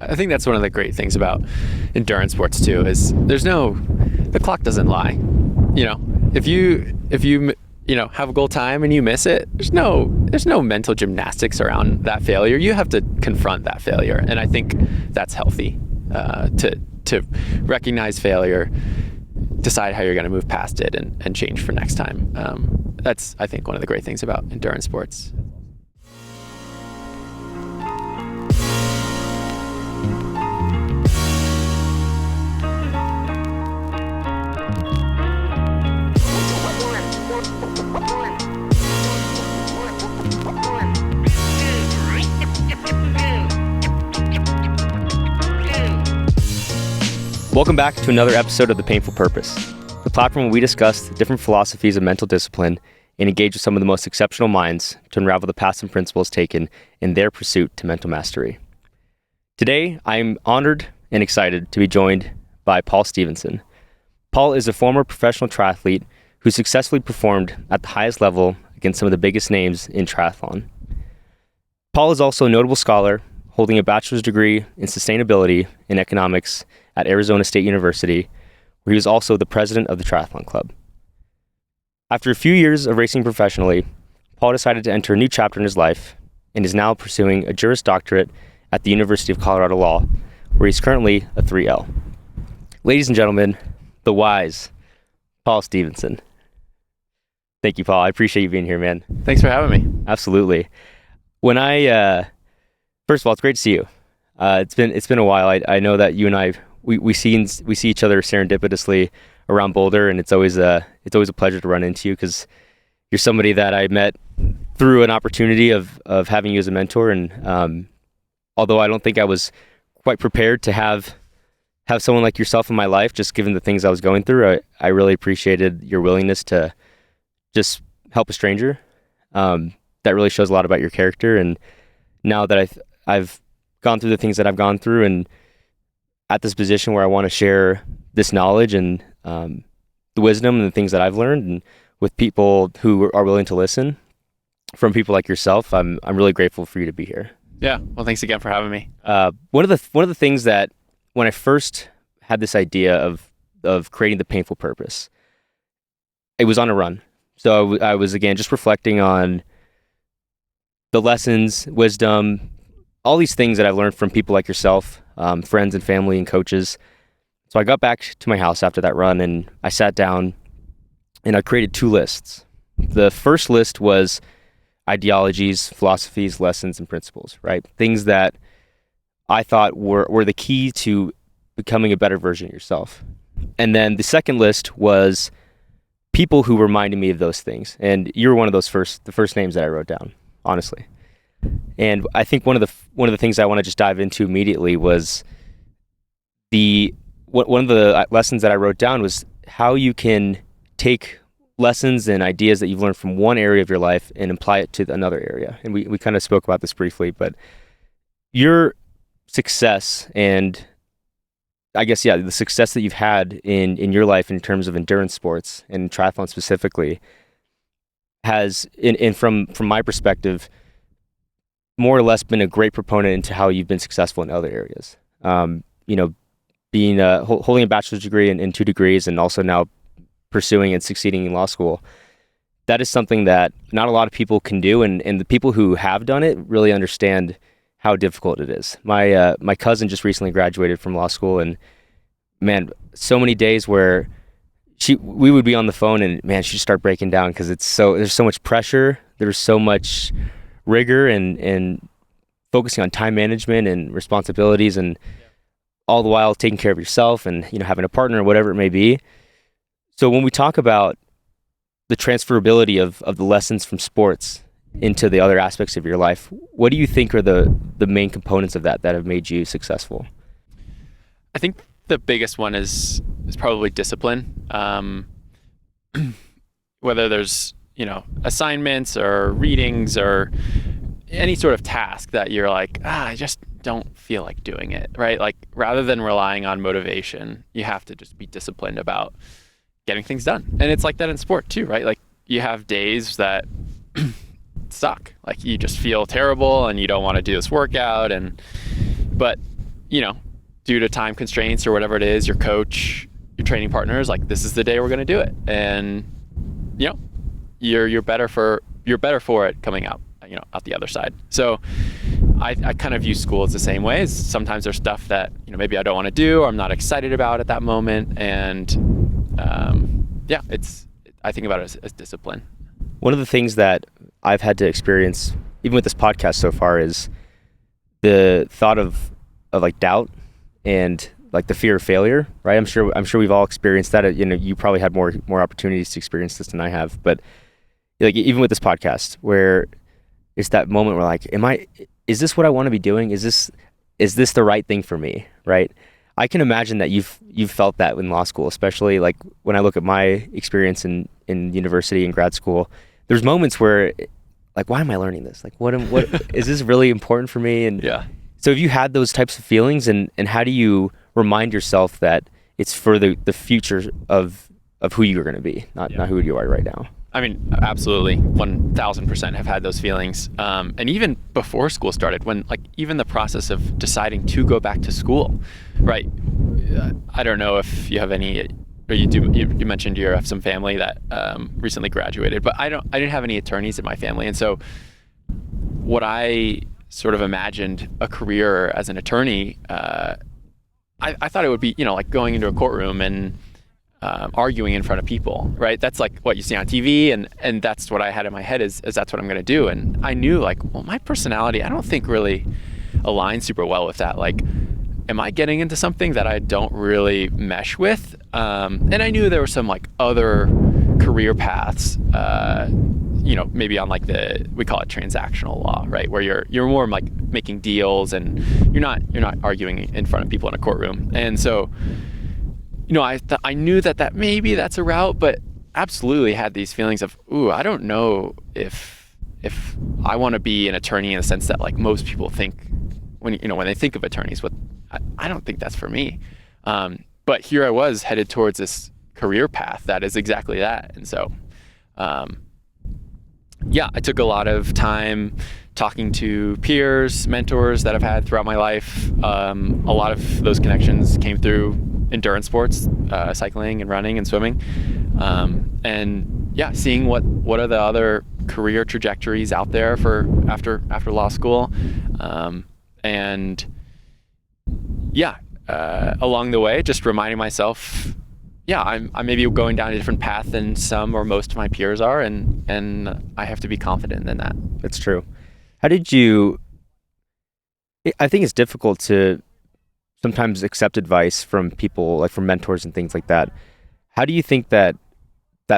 I think that's one of the great things about endurance sports too, is the clock doesn't lie. If you have a goal time and you miss it, there's no mental gymnastics around that failure. You have to confront that failure, and I think that's healthy, to recognize failure, decide how you're going to move past it, and change for next time. That's, I think, one of the great things about endurance sports. Welcome back to another episode of The Painful Purpose, the platform where we discuss the different philosophies of mental discipline and engage with some of the most exceptional minds to unravel the paths and principles taken in their pursuit to mental mastery. Today, I am honored and excited to be joined by Paul Stevenson. Paul is a former professional triathlete who successfully performed at the highest level against some of the biggest names in triathlon. Paul is also a notable scholar, holding a bachelor's degree in sustainability and economics at Arizona State University, where he was also the president of the Triathlon Club. After a few years of racing professionally, Paul decided to enter a new chapter in his life and is now pursuing a Juris Doctorate at the University of Colorado Law, where he's currently a 3L. Ladies and gentlemen, the wise Paul Stevenson. Thank you, Paul. I appreciate you being here, man. Thanks for having me. Absolutely. First of all, it's great to see you. It's been a while. I know that you and I we see each other serendipitously around Boulder, and it's always a pleasure to run into you because you're somebody that I met through an opportunity of having you as a mentor. And although I don't think I was quite prepared to have someone like yourself in my life, just given the things I was going through, I really appreciated your willingness to just help a stranger. That really shows a lot about your character. And now that I've gone through the things that I've gone through and at this position where I want to share this knowledge and the wisdom and the things that I've learned and with people who are willing to listen from people like yourself, I'm really grateful for you to be here. Yeah. Well, thanks again for having me. One of the things that when I first had this idea of creating the painful purpose, it was on a run. So I was again just reflecting on the lessons, wisdom, all these things that I've learned from people like yourself, friends and family and coaches. So I got back to my house after that run and I sat down and I created 2 lists. The first list was ideologies, philosophies, lessons, and principles, right? Things that I thought were the key to becoming a better version of yourself. And then the second list was people who reminded me of those things. And you were one of the first names that I wrote down, honestly. And I think one of the things I want to just dive into immediately was one of the lessons that I wrote down was how you can take lessons and ideas that you've learned from one area of your life and apply it to another area. And we kind of spoke about this briefly, but your success and I guess, the success that you've had in your life in terms of endurance sports and triathlon specifically has, from my perspective, more or less been a great proponent into how you've been successful in other areas. Being holding a bachelor's degree in 2 degrees and also now pursuing and succeeding in law school. That is something that not a lot of people can do, and the people who have done it really understand how difficult it is. My cousin just recently graduated from law school, and man, so many days where we would be on the phone and man, she'd start breaking down because there's so much pressure, there's so much rigor and focusing on time management and responsibilities, and all the while taking care of yourself and having a partner or whatever it may be. So when we talk about the transferability of the lessons from sports into the other aspects of your life, what do you think are the main components of that have made you successful? I think the biggest one is probably discipline. Whether there's assignments or readings or any sort of task that you're like, I just don't feel like doing it, right? Like rather than relying on motivation, you have to just be disciplined about getting things done. And it's like that in sport too, right? Like you have days that suck, like you just feel terrible and you don't want to do this workout, but due to time constraints or whatever it is, your coach, your training partner is like, this is the day we're going to do it. And, you're better for it coming out, out the other side. So I kind of view school as the same way. Sometimes there's stuff that, maybe I don't want to do or I'm not excited about at that moment. And I think about it as discipline. One of the things that I've had to experience, even with this podcast so far, is the thought of like doubt and like the fear of failure, right? I'm sure we've all experienced that. You probably had more opportunities to experience this than I have, but like even with this podcast, where it's that moment where like, is this what I want to be doing? Is this the right thing for me, right? I can imagine that you've felt that in law school, especially like when I look at my experience in university and grad school. There's moments where like, why am I learning this? Like, what is this really important for me? And yeah. So have you had those types of feelings, and how do you remind yourself that it's for the future of who you're going to be, not who you are right now? I mean, absolutely, 1,000% have had those feelings. And even before school started, when like even the process of deciding to go back to school, right? I don't know if you have any, or you do. You mentioned you have some family that recently graduated, but I didn't have any attorneys in my family, and so what I sort of imagined a career as an attorney, I thought it would be like going into a courtroom and arguing in front of people, right? That's like what you see on TV, and that's what I had in my head is that's what I'm going to do. And I knew like, well, my personality, I don't think really aligns super well with that. Like, am I getting into something that I don't really mesh with? And I knew there were some like other career paths, maybe on like we call it transactional law, right? Where you're more like making deals and you're not arguing in front of people in a courtroom. And so, I knew that maybe that's a route, but absolutely had these feelings of, I don't know if I want to be an attorney in the sense that like most people think when they think of attorneys. I don't think that's for me. But here I was headed towards this career path that is exactly that. And so, I took a lot of time talking to peers, mentors that I've had throughout my life. A lot of those connections came through endurance sports, cycling and running and swimming. Seeing what are the other career trajectories out there for after law school. Along the way, just reminding myself, I'm maybe going down a different path than some or most of my peers are, and I have to be confident in that. That's true. How did you? I think it's difficult to sometimes accept advice from people, like from mentors and things like that. How do you think that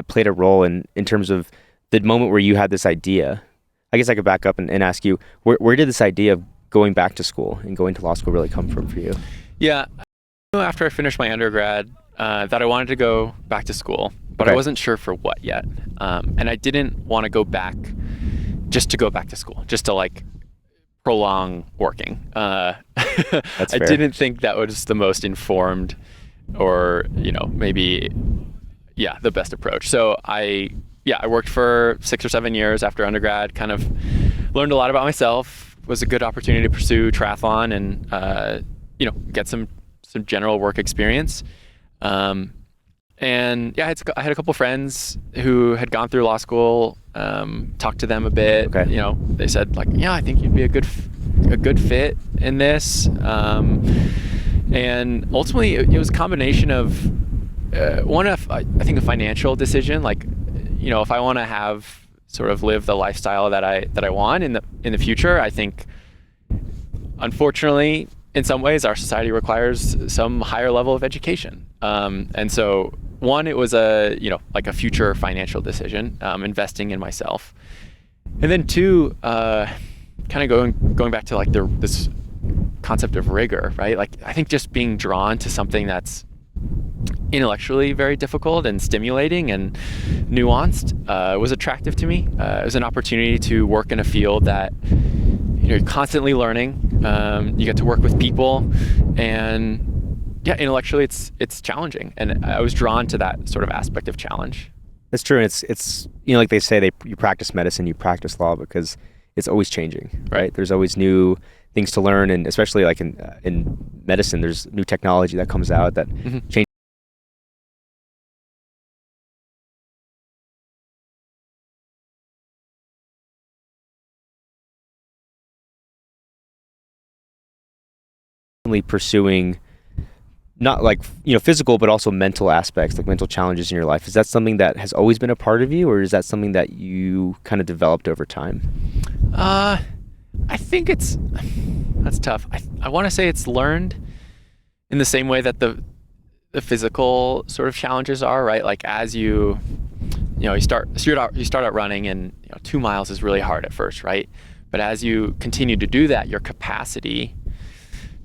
played a role in terms of the moment where you had this idea? I guess I could back up and ask you, where did this idea of going back to school and going to law school really come from for you? Yeah. After I finished my undergrad, that I wanted to go back to school, but I wasn't sure for what yet. And I didn't want to go back just to go back to school, just to like prolong working. That's I fair. didn't think that was the most informed or, maybe, the best approach. So I worked for 6 or 7 years after undergrad, kind of learned a lot about myself. It was a good opportunity to pursue triathlon and, get some general work experience. I had a couple friends who had gone through law school, talked to them a bit. They said like, I think you'd be a good fit in this. And ultimately it was a combination of, I think a financial decision, like, if I want to have sort of live the lifestyle that I want in the future, I think unfortunately in some ways our society requires some higher level of education. And so one, it was a future financial decision, investing in myself. And then two, kind of going back to like this concept of rigor, right? Like I think just being drawn to something that's intellectually very difficult and stimulating and nuanced was attractive to me. It was an opportunity to work in a field that you're constantly learning. You get to work with people, and intellectually it's challenging, and I was drawn to that sort of aspect of challenge. That's true. And it's like they say, you practice medicine, you practice law, because it's always changing, right? There's always new things to learn, and especially like in medicine, there's new technology that comes out that changes pursuing not like physical but also mental aspects, like mental challenges in your life. Is that something that has always been a part of you, or is that something that you kind of developed over time? I think that's tough. I want to say it's learned in the same way that the physical sort of challenges are, right? Like as you start out running, and 2 miles is really hard at first, right? But as you continue to do that, your capacity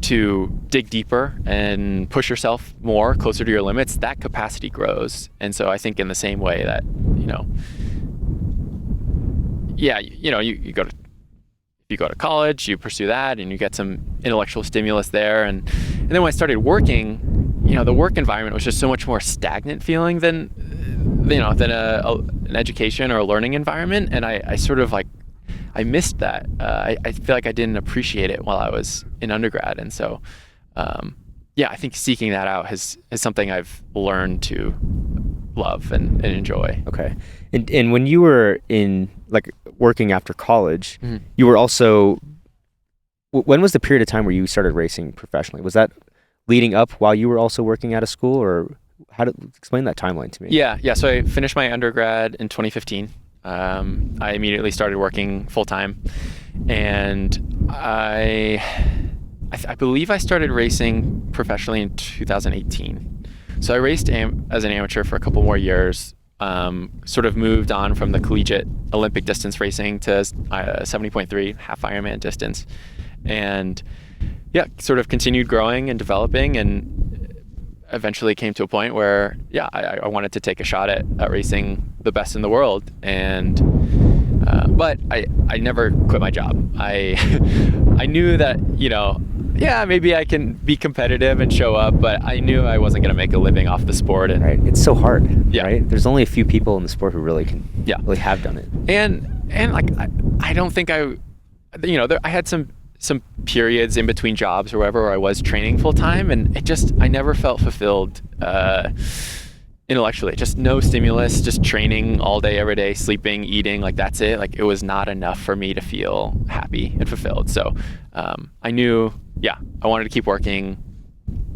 to dig deeper and push yourself more closer to your limits, that capacity grows. And so I think in the same way that you go to college, you pursue that, and you get some intellectual stimulus there, and then when I started working, the work environment was just so much more stagnant feeling than an education or a learning environment, and I sort of like I missed that. I feel like I didn't appreciate it while I was in undergrad, and so I think seeking that out is something I've learned to love and enjoy. Okay. And when you were in like working after college, you were also, when was the period of time where you started racing professionally? Was that leading up while you were also working out of school, or explain that timeline to me? Yeah. So I finished my undergrad in 2015. I immediately started working full time, and I believe I started racing professionally in 2018. So I raced as an amateur for a couple more years, sort of moved on from the collegiate Olympic distance racing to 70.3 half Ironman distance, and sort of continued growing and developing, and eventually came to a point where I wanted to take a shot at racing the best in the world, and but I never quit my job. I knew that maybe I can be competitive and show up, but I knew I wasn't going to make a living off the sport. And right, it's so hard. Right, there's only a few people in the sport who really can really have done it. And like I don't think I had some periods in between jobs or whatever where I was training full time, and I never felt fulfilled intellectually. Just no stimulus, just training all day, every day, sleeping, eating, like that's it. Like it was not enough for me to feel happy and fulfilled. So I knew, I wanted to keep working,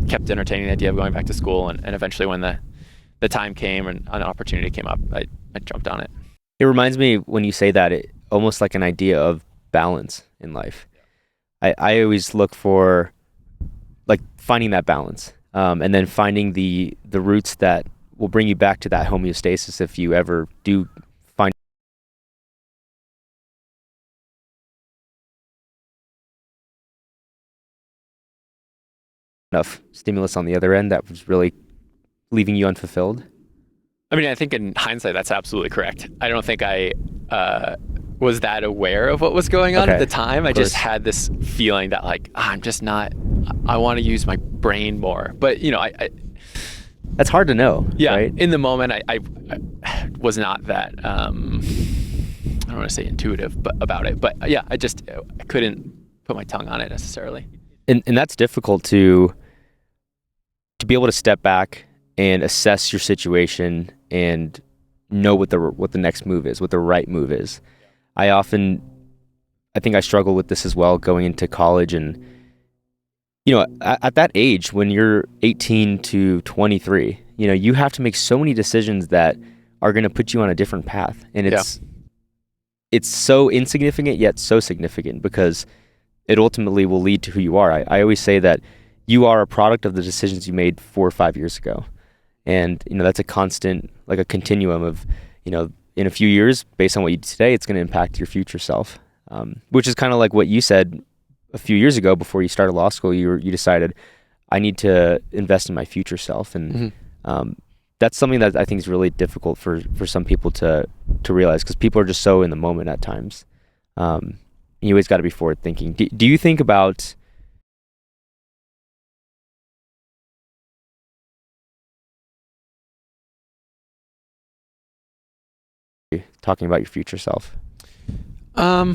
kept entertaining the idea of going back to school, and eventually when the time came and an opportunity came up, I jumped on it. It reminds me when you say that, it almost like an idea of balance in life. I always look for like finding that balance, and then finding the routes that will bring you back to that homeostasis if you ever do find enough stimulus on the other end that was really leaving you unfulfilled. I mean, I think in hindsight, that's absolutely correct. I don't think I was that aware of what was going on at the time. I just had this feeling that like, I'm just not, I want to use my brain more. But, I that's hard to know. Yeah. Right? In the moment, I was not that, I don't want to say intuitive about it. But I couldn't put my tongue on it necessarily. And that's difficult to be able to step back and assess your situation and know what the next move is, what the right move is. I think I struggle with this as well going into college, and at that age when you're 18 to 23, you have to make so many decisions that are going to put you on a different path, and it's so insignificant yet so significant because it ultimately will lead to who you are. I always say that you are a product of the decisions you made 4 or 5 years ago. And, that's a constant, like a continuum of, in a few years, based on what you do today, it's going to impact your future self. Which is kind of like what you said a few years ago before you started law school. You decided, I need to invest in my future self. And that's something that I think is really difficult for some people to realize, because people are just so in the moment at times. You always got to be forward thinking. Do you think about talking about your future self? Well,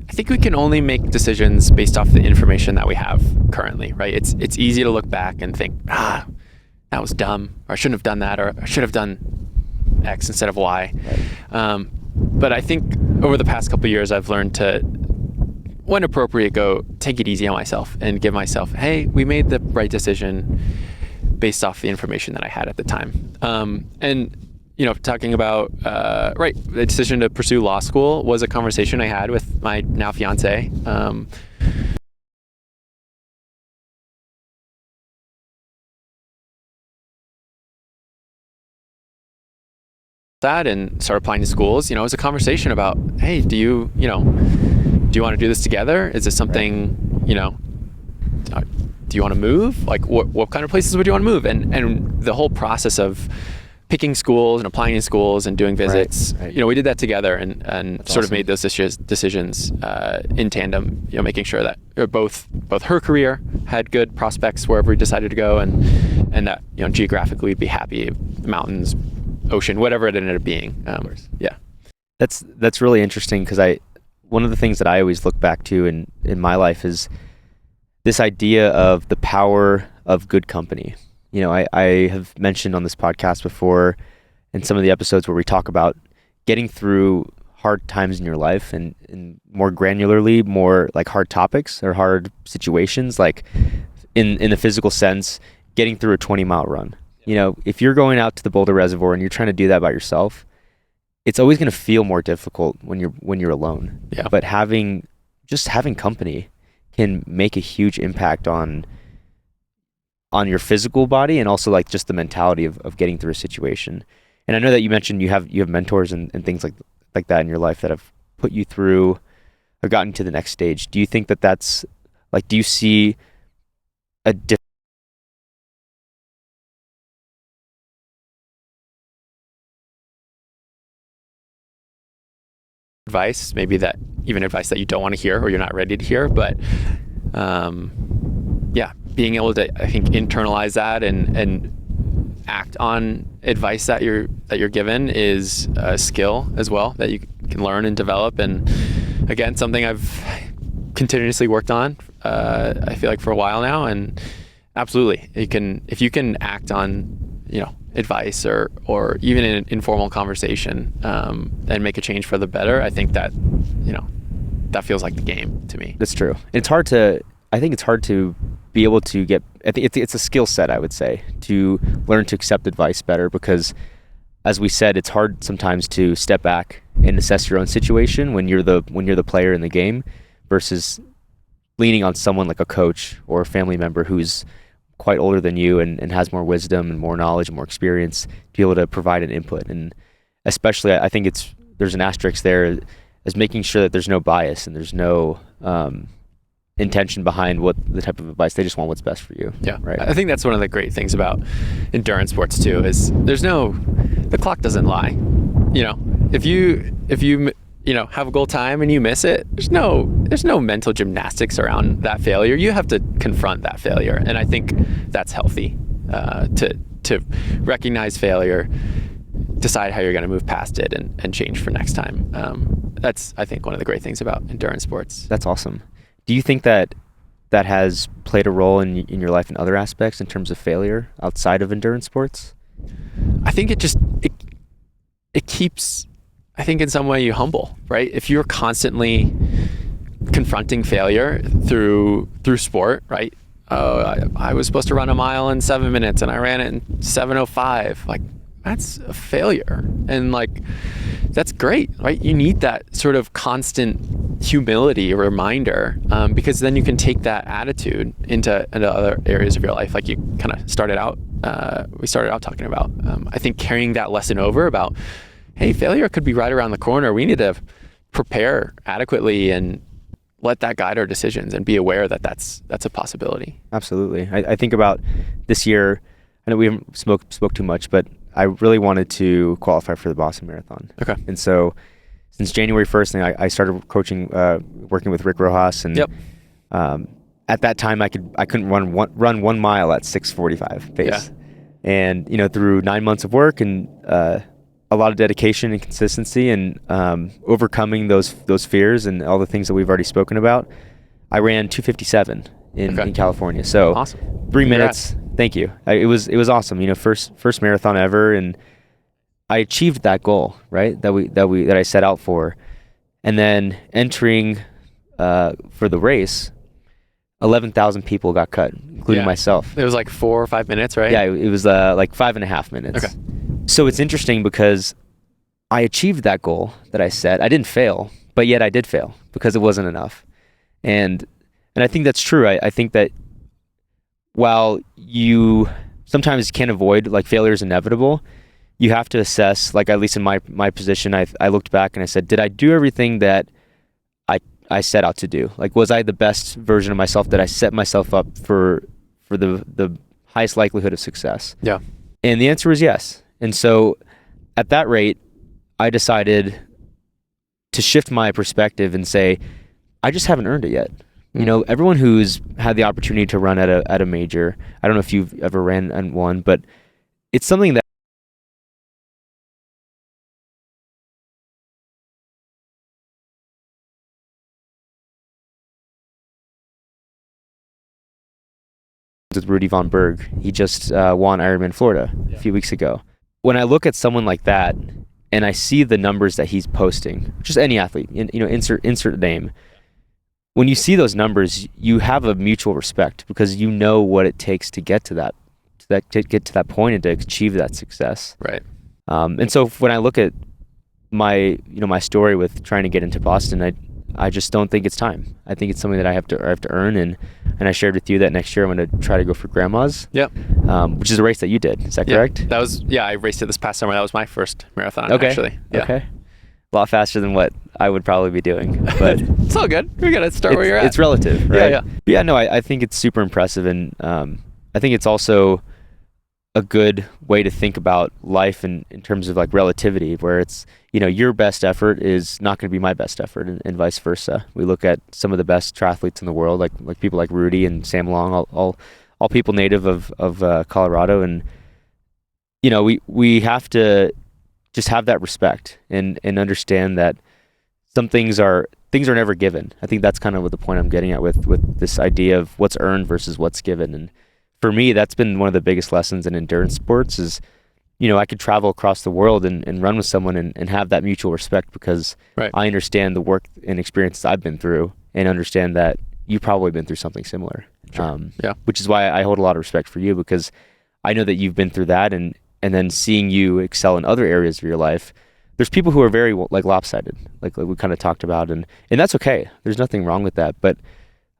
I think we can only make decisions based off the information that we have currently, right? It's easy to look back and think, that was dumb, or I shouldn't have done that, or I should have done X instead of Y. Right. But I think over the past couple of years, I've learned to, when appropriate, go take it easy on myself and give myself, hey, we made the right decision based off the information that I had at the time. And talking about, the decision to pursue law school was a conversation I had with my now fiance. That and start applying to schools. It was a conversation about, hey, do you want to do this together? Is this something, do you want to move? Like, what kind of places would you want to move? And the whole process of picking schools and applying to schools and doing visits, Right. We did that together and That's sort awesome. of made those decisions in tandem, making sure that both her career had good prospects wherever we decided to go, and that, geographically we'd be happy, mountains, ocean, whatever it ended up being. Yeah. That's really interesting, because one of the things that I always look back to in my life is this idea of the power of good company. I have mentioned on this podcast before, in some of the episodes where we talk about getting through hard times in your life, and more granularly, more like hard topics or hard situations, like in the physical sense, getting through a 20-mile run. If you're going out to the Boulder Reservoir and you're trying to do that by yourself, it's always going to feel more difficult when you're alone. Yeah. But having company can make a huge impact on your physical body, and also like just the mentality of getting through a situation. And I know that you mentioned you have mentors and things like that in your life that have put you through or gotten to the next stage. Do you think that that's like, do you see a different advice, maybe that even advice that you don't want to hear or you're not ready to hear, but being able to, I think, internalize that and act on advice that you're given is a skill as well that you can learn and develop. And again, something I've continuously worked on, I feel like, for a while now. And absolutely, if you can act on advice or even in an informal conversation, and make a change for the better, I think that that feels like the game to me. That's true. I think it's hard to be able to get, I think it's a skill set, I would say, to learn to accept advice better, because as we said, it's hard sometimes to step back and assess your own situation when you're the player in the game, versus leaning on someone like a coach or a family member who's quite older than you and has more wisdom and more knowledge and more experience to be able to provide an input. And especially, I think there's an asterisk there as making sure that there's no bias and there's no intention behind what the type of advice. They just want what's best for you. Yeah. Right. I think that's one of the great things about endurance sports too, is the clock doesn't lie. If you have a goal time and you miss it, there's no mental gymnastics around that failure. You have to confront that failure. And I think that's healthy, to recognize failure, decide how you're going to move past it and change for next time. That's, I think, one of the great things about endurance sports. That's awesome. Do you think that has played a role in your life in other aspects in terms of failure outside of endurance sports? I think it keeps, I think, in some way, you humble, right? If you're constantly confronting failure through sport, right? I was supposed to run a mile in 7 minutes and I ran it in 7:05. Like, that's a failure. And like, that's great, right? You need that sort of constant humility reminder, because then you can take that attitude into other areas of your life. Like you kind of started out, we started out talking about, I think carrying that lesson over about, hey, failure could be right around the corner. We need to prepare adequately and let that guide our decisions and be aware that that's a possibility. Absolutely. I think about this year, I know we haven't spoke too much, but I really wanted to qualify for the Boston Marathon. Okay. And so since January 1st, I started coaching, working with Rick Rojas. And Yep. At that time, I couldn't run 1 mile at 6:45 pace. Yeah. And, through 9 months of work and a a lot of dedication and consistency and overcoming those fears and all the things that we've already spoken about. I ran 2:57 in California. So awesome. 3 minutes. Thank you. It was awesome. You know, first marathon ever, and I achieved that goal, right? That I set out for. And then entering for the race, 11,000 people got cut, including myself. It was like 4 or 5 minutes, right? Yeah, it was like 5.5 minutes. Okay. So it's interesting because I achieved that goal that I set. I didn't fail, but yet I did fail because it wasn't enough. And I think that's true. I think that while you sometimes can't avoid, like, failure is inevitable, you have to assess, like, at least in my position, I looked back and I said, did I do everything that I set out to do? Like, was I the best version of myself? Did I set myself up for the highest likelihood of success? Yeah. And the answer was yes. And so at that rate, I decided to shift my perspective and say, I just haven't earned it yet. You know, everyone who's had the opportunity to run at a major, I don't know if you've ever ran and won, but it's something that with Rudy Von Berg. He just won Ironman Florida a few weeks ago. When I look at someone like that and I see the numbers that he's posting, just any athlete, you know, insert name. When you see those numbers, you have a mutual respect because you know what it takes to get to that point and to achieve that success. Right. And so when I look at my story with trying to get into Boston, I just don't think it's time. I think it's something that I have to earn, and I shared with you that next year I'm going to try to go for Grandma's. Yep. Which is a race that you did. Is that correct? That was I raced it this past summer. That was my first marathon. Actually. Yeah. Okay. A lot faster than what I would probably be doing, but it's all good. We got to start where you're at. It's relative, right? Yeah. But yeah. No, I think it's super impressive, and I think it's also a good way to think about life in terms of, like, relativity, where it's, you know, your best effort is not going to be my best effort, and vice versa. We look at some of the best triathletes in the world, like people like Rudy and Sam Long, all people native of Colorado, and you know, we have to just have that respect and understand that some things are never given. I think that's kind of what the point I'm getting at with this idea of what's earned versus what's given. And for me, that's been one of the biggest lessons in endurance sports is, you know, I could travel across the world and run with someone and have that mutual respect because I understand the work and experiences I've been through and understand that you've probably been through something similar. Sure. Which is why I hold a lot of respect for you, because I know that you've been through that, and then seeing you excel in other areas of your life. There's people who are very, like, lopsided, like we kind of talked about, and that's okay. There's nothing wrong with that. But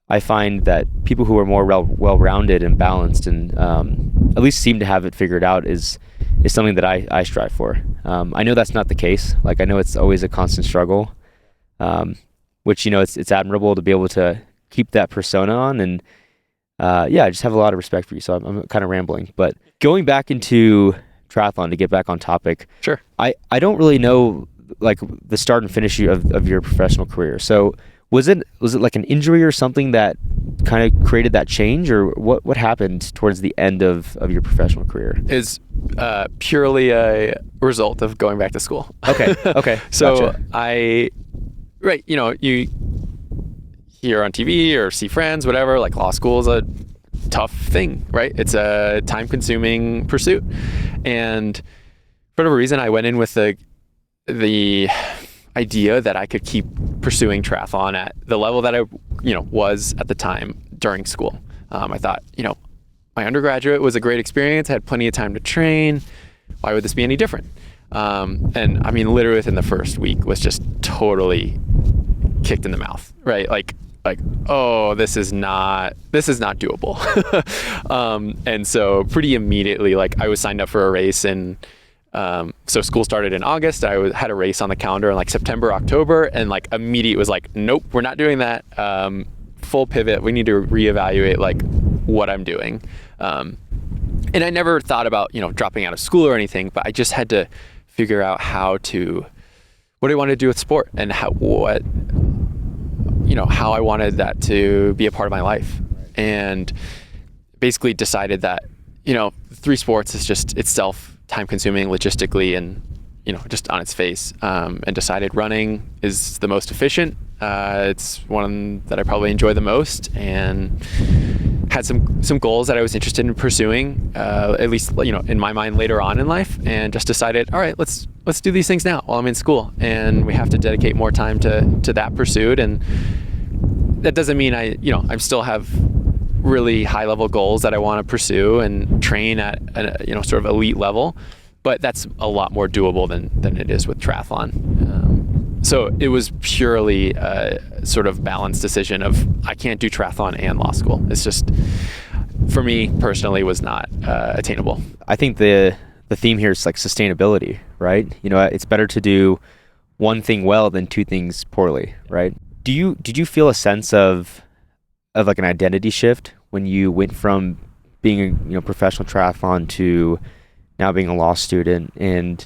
I find that people who are more well-rounded and balanced and at least seem to have it figured out is something that I strive for. I know that's not the case. Like, I know it's always a constant struggle, which, you know, it's admirable to be able to keep that persona on. And I just have a lot of respect for you. So I'm kind of rambling. But going back into triathlon, to get back on topic, sure. I don't really know, like, the start and finish of your professional career. So was it like an injury or something that kind of created that change, or what happened towards the end of your professional career? Is purely a result of going back to school. Okay. So gotcha. You know, you hear on TV or see friends, whatever, like, law school is a tough thing, right? It's a time-consuming pursuit, and for whatever reason, I went in with the idea that I could keep pursuing triathlon at the level that I, you know, was at the time during school. I thought, you know, my undergraduate was a great experience. I had plenty of time to train. Why would this be any different? And I mean, literally within the first week was just totally kicked in the mouth, right? Like, oh, this is not doable. And so pretty immediately, like, I was signed up for a race, and so school started in August. I had a race on the calendar in, like, September, October, and, like, immediate was like, nope, we're not doing that. Full pivot. We need to reevaluate, like, what I'm doing. And I never thought about, you know, dropping out of school or anything, but I just had to figure out what do I want to do with sport, and how I wanted that to be a part of my life. And basically decided that, you know, 3 sports is just itself time consuming logistically, and just on its face, and decided running is the most efficient. It's one that I probably enjoy the most, and had some goals that I was interested in pursuing, at least in my mind later on in life, and just decided, all right, let's do these things now while I'm in school, and we have to dedicate more time to that pursuit. And that doesn't mean I still have really high level goals that I want to pursue and train at a sort of elite level, but that's a lot more doable than it is with triathlon. So it was purely a sort of balanced decision of, I can't do triathlon and law school. It's just, for me personally, was not attainable. I think the theme here is like sustainability, right? It's better to do one thing well than two things poorly, right? Did you feel a sense of like an identity shift when you went from being a professional triathlon to now being a law student? And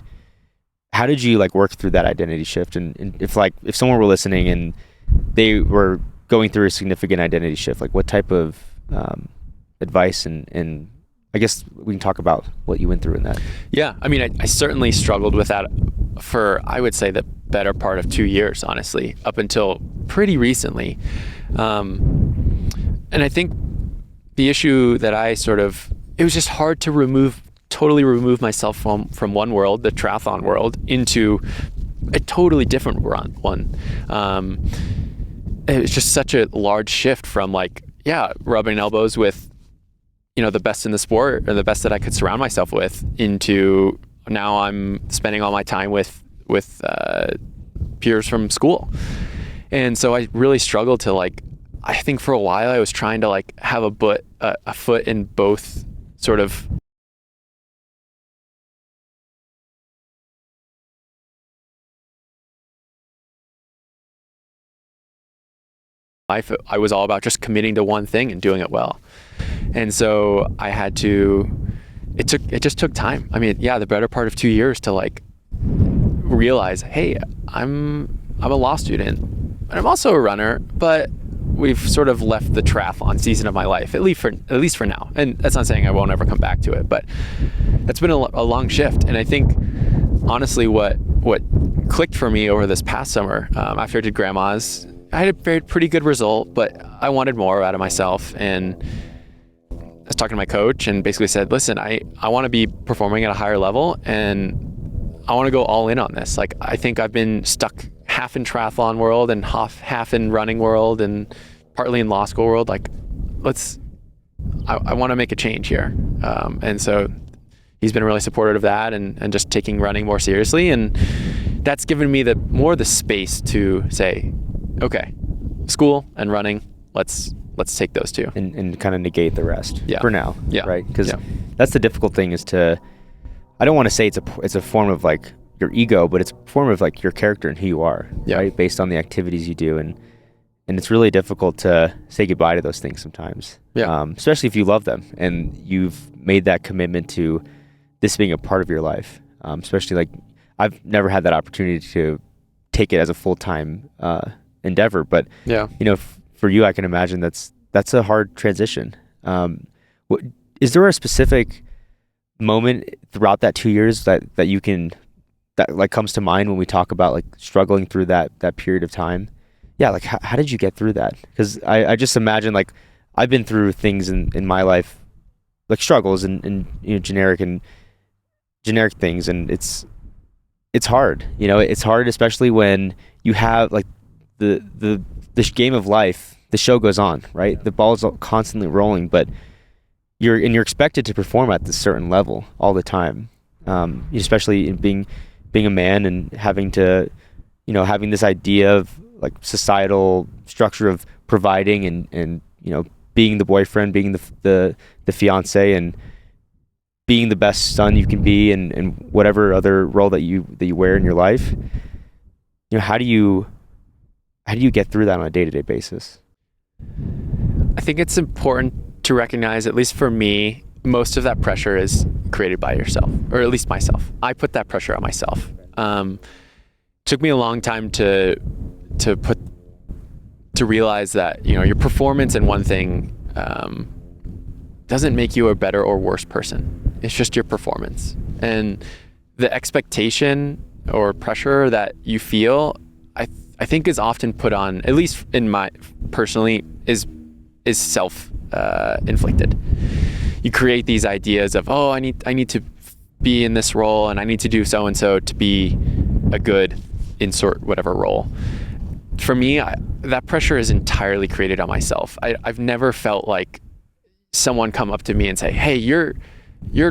how did you like work through that identity shift? And if someone were listening and they were going through a significant identity shift, like what type of advice and I guess we can talk about what you went through in that. Yeah, I mean, I certainly struggled with that for, I would say, the better part of 2 years, honestly, up until pretty recently. And I think the issue that it was just hard to totally remove myself from one world, the triathlon world, into a totally different one. It was just such a large shift from rubbing elbows with the best in the sport, or the best that I could surround myself with, into now I'm spending all my time with peers from school. And so I really struggled to I think for a while I was trying to have a foot in both sort of life. I was all about just committing to one thing and doing it well. And so I had to, it just took time. I mean, the better part of 2 years to realize, hey, I'm a law student, and I'm also a runner, but we've sort of left the triathlon season of my life, at least for now. And that's not saying I won't ever come back to it, but that's been a long shift. And I think honestly, what clicked for me over this past summer, after I did grandma's, I had a pretty good result, but I wanted more out of myself. And I was talking to my coach and basically said, listen, I want to be performing at a higher level, and I want to go all in on this. I think I've been stuck half in triathlon world and half in running world and partly in law school world. I want to make a change here. And so he's been really supportive of that and just taking running more seriously. And that's given me the space to say, okay, school and running, let's take those two. And kind of negate the rest for now, right? Because that's the difficult thing, is I don't want to say it's a form of your ego, but it's a form of your character and who you are, right? Based on the activities you do. And it's really difficult to say goodbye to those things sometimes, especially if you love them and you've made that commitment to this being a part of your life. Especially I've never had that opportunity to take it as a full-time endeavor, but for you, I can imagine that's a hard transition. Is there a specific moment throughout that 2 years that comes to mind when we talk about struggling through that period of time? How did you get through that? Because I just imagine I've been through things in my life, struggles and generic things, and it's hard. It's hard, especially when you have the game of life. The show goes on, right? The ball's constantly rolling, but you're expected to perform at this certain level all the time, especially in being a man and having to, having this idea of societal structure of providing and being the boyfriend, being the fiance, and being the best son you can be, and whatever other role that you wear in your life. How do you get through that on a day-to-day basis? I think it's important to recognize, at least for me, most of that pressure is created by yourself, or at least myself. I put that pressure on myself. Took me a long time to realize that your performance in one thing doesn't make you a better or worse person. It's just your performance, and the expectation or pressure that you feel, I think is often put on, at least in my personally, is self inflicted. You create these ideas of, oh, I need to be in this role, and I need to do so and so to be a good insert whatever role. For me, that pressure is entirely created on myself. I've never felt like someone come up to me and say, hey, you're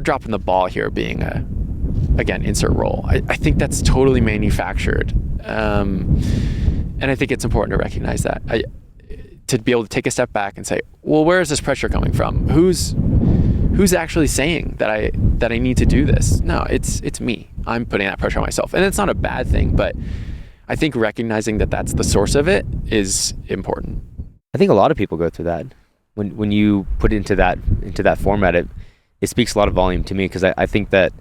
dropping the ball here being again, insert role. I think that's totally manufactured. And I think it's important to recognize that. To be able to take a step back and say, well, where is this pressure coming from? Who's actually saying that I need to do this? No, it's me. I'm putting that pressure on myself. And it's not a bad thing, but I think recognizing that that's the source of it is important. I think a lot of people go through that. When you put it into that format, it speaks a lot of volume to me, because I think that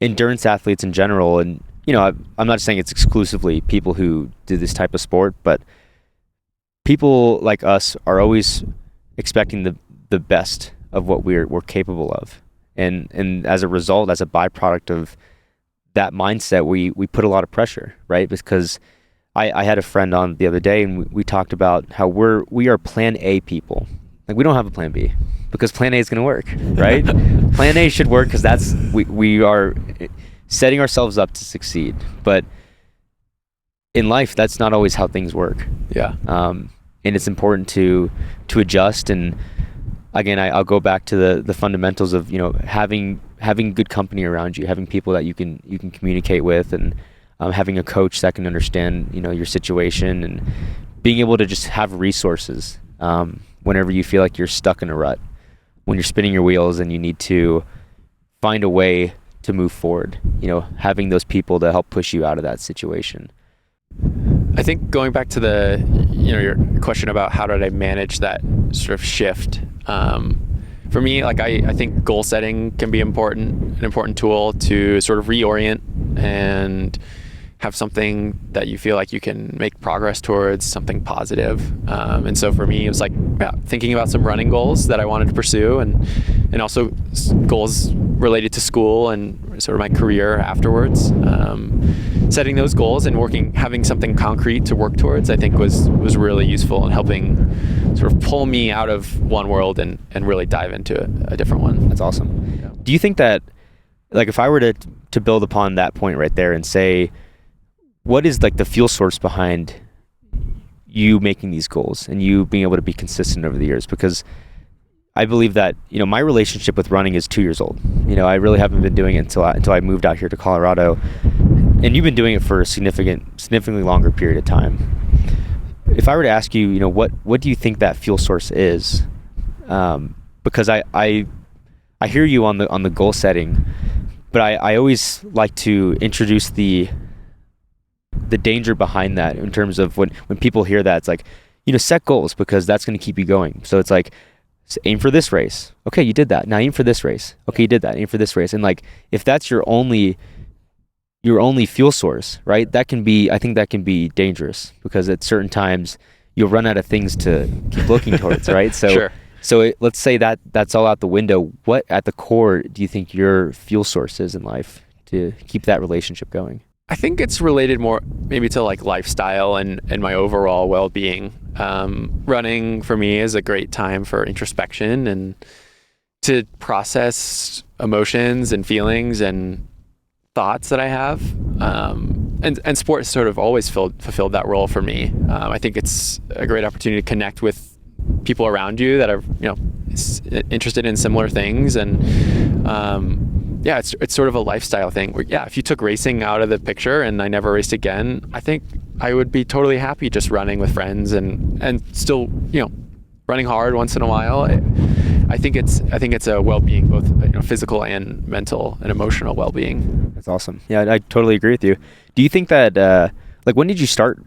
endurance athletes in general, and I'm not saying it's exclusively people who do this type of sport, but people like us are always expecting the best of what we're capable of, and as a result, as a byproduct of that mindset, we put a lot of pressure, right? Because I had a friend on the other day, and we talked about how we are plan A people. Like, we don't have a plan B, because plan A is going to work, right? Plan A should work, because we are setting ourselves up to succeed. But in life, that's not always how things work. Yeah. And it's important to adjust. And again, I'll go back to the fundamentals of having good company around you, having people that you can communicate with, and having a coach that can understand your situation, and being able to just have resources whenever you feel like you're stuck in a rut, when you're spinning your wheels and you need to find a way to move forward. Having those people to help push you out of that situation. I think going back to your question about how did I manage that sort of shift, for me, like I think goal setting can be an important tool to sort of reorient and have something that you feel like you can make progress towards, something positive. And so for me, it was like thinking about some running goals that I wanted to pursue, and also goals related to school and sort of my career afterwards. Setting those goals and having something concrete to work towards, I think was really useful in helping sort of pull me out of one world and really dive into a different one. That's awesome. Yeah. Do you think that, like, if I were to build upon that point right there and say, what is like the fuel source behind you making these goals and you being able to be consistent over the years? Because I believe that, my relationship with running is 2 years old. I really haven't been doing it until I moved out here to Colorado. And you've been doing it for a significantly longer period of time. If I were to ask you, what do you think that fuel source is? Because I hear you on the goal setting, but I always like to introduce the danger behind that, in terms of when people hear that, it's like, set goals, because that's going to keep you going. So it's like, aim for this race. Okay, you did that. Now aim for this race. Okay, you did that. Aim for this race. And like, if that's your only fuel source, right? I think that can be dangerous, because at certain times you'll run out of things to keep looking towards, right? So, Sure. So let's say that's all out the window. What at the core do you think your fuel source is in life to keep that relationship going? I think it's related more maybe to like lifestyle and my overall well-being. Running for me is a great time for introspection and to process emotions and feelings and thoughts that I have. And sports sort of always fulfilled that role for me. I think it's a great opportunity to connect with people around you that are interested in similar things, and it's sort of a lifestyle thing where, if you took racing out of the picture and I never raced again, I think I would be totally happy just running with friends and still, running hard once in a while. I think it's a well-being, both physical and mental and emotional well-being. That's awesome. Yeah, I totally agree with you. Do you think that when did you start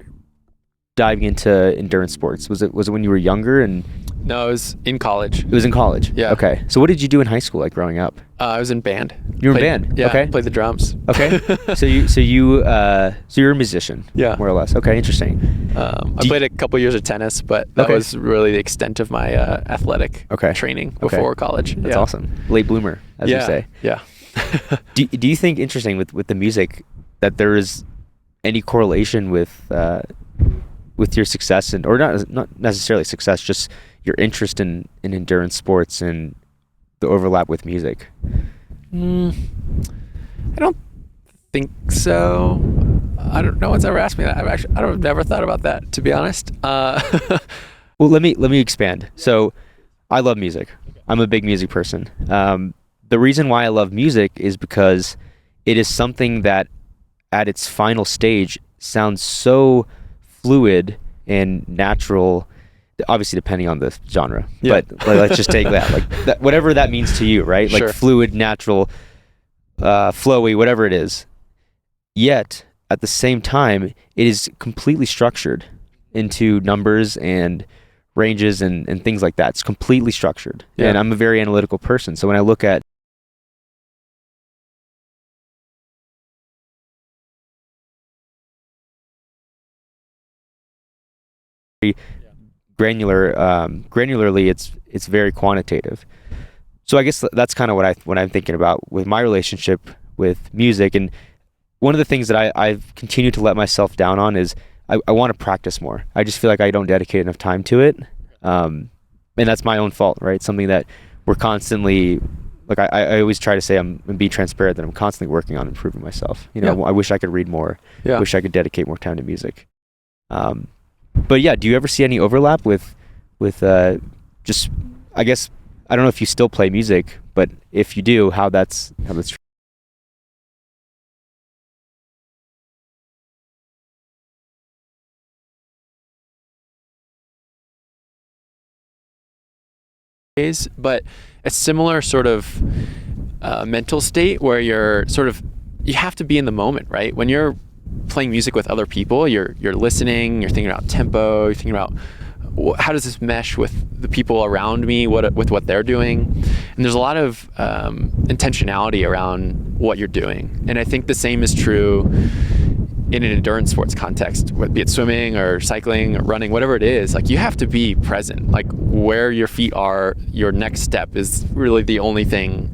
diving into endurance sports? Was it when you were younger? And No, it was in college. It was in college. Yeah. Okay. So what did you do in high school, like growing up? I was in band. You were in band? Yeah. Okay. Played the drums. Okay. So you're a musician. Yeah. More or less. Okay. Interesting. I played a couple years of tennis, but that was really the extent of my athletic training before college. That's awesome. Late bloomer, as you say. Yeah. Do you think, interesting with the music, that there is any correlation with your success, and or not necessarily success, just your interest in endurance sports and the overlap with music? I don't think so. I don't. No one's ever asked me that. I've never thought about that, to be honest. Well, let me expand. So, I love music. I'm a big music person. The reason why I love music is because it is something that, at its final stage, sounds so fluid and natural. Obviously, depending on the genre. Yeah. But let's just take that, like that, whatever that means to you, right? Like Sure. fluid, natural, flowy, whatever it is. Yet, at the same time, it is completely structured into numbers and ranges and things like that. It's completely structured. Yeah. And I'm a very analytical person. So when I look at granularly, it's very quantitative. So I guess that's kind of what I'm thinking about with my relationship with music. And one of the things that I've continued to let myself down on is I want to practice more. I just feel like I don't dedicate enough time to it. And that's my own fault, right? Something that we're constantly, like I always try to say, and be transparent, that I'm constantly working on improving myself. You know, Yeah. I wish I could read more. Yeah. Wish I could dedicate more time to music. But yeah, do you ever see any overlap with just, I guess, I don't know if you still play music, but if you do, how that's But a similar sort of mental state where you have to be in the moment, right? When you're playing music with other people, you're listening, you're thinking about tempo, you're thinking about how does this mesh with the people around me, with what they're doing, and there's a lot of intentionality around what you're doing. And I think the same is true in an endurance sports context, be it swimming or cycling or running, whatever it is. Like, you have to be present. Like, where your feet are, your next step is really the only thing,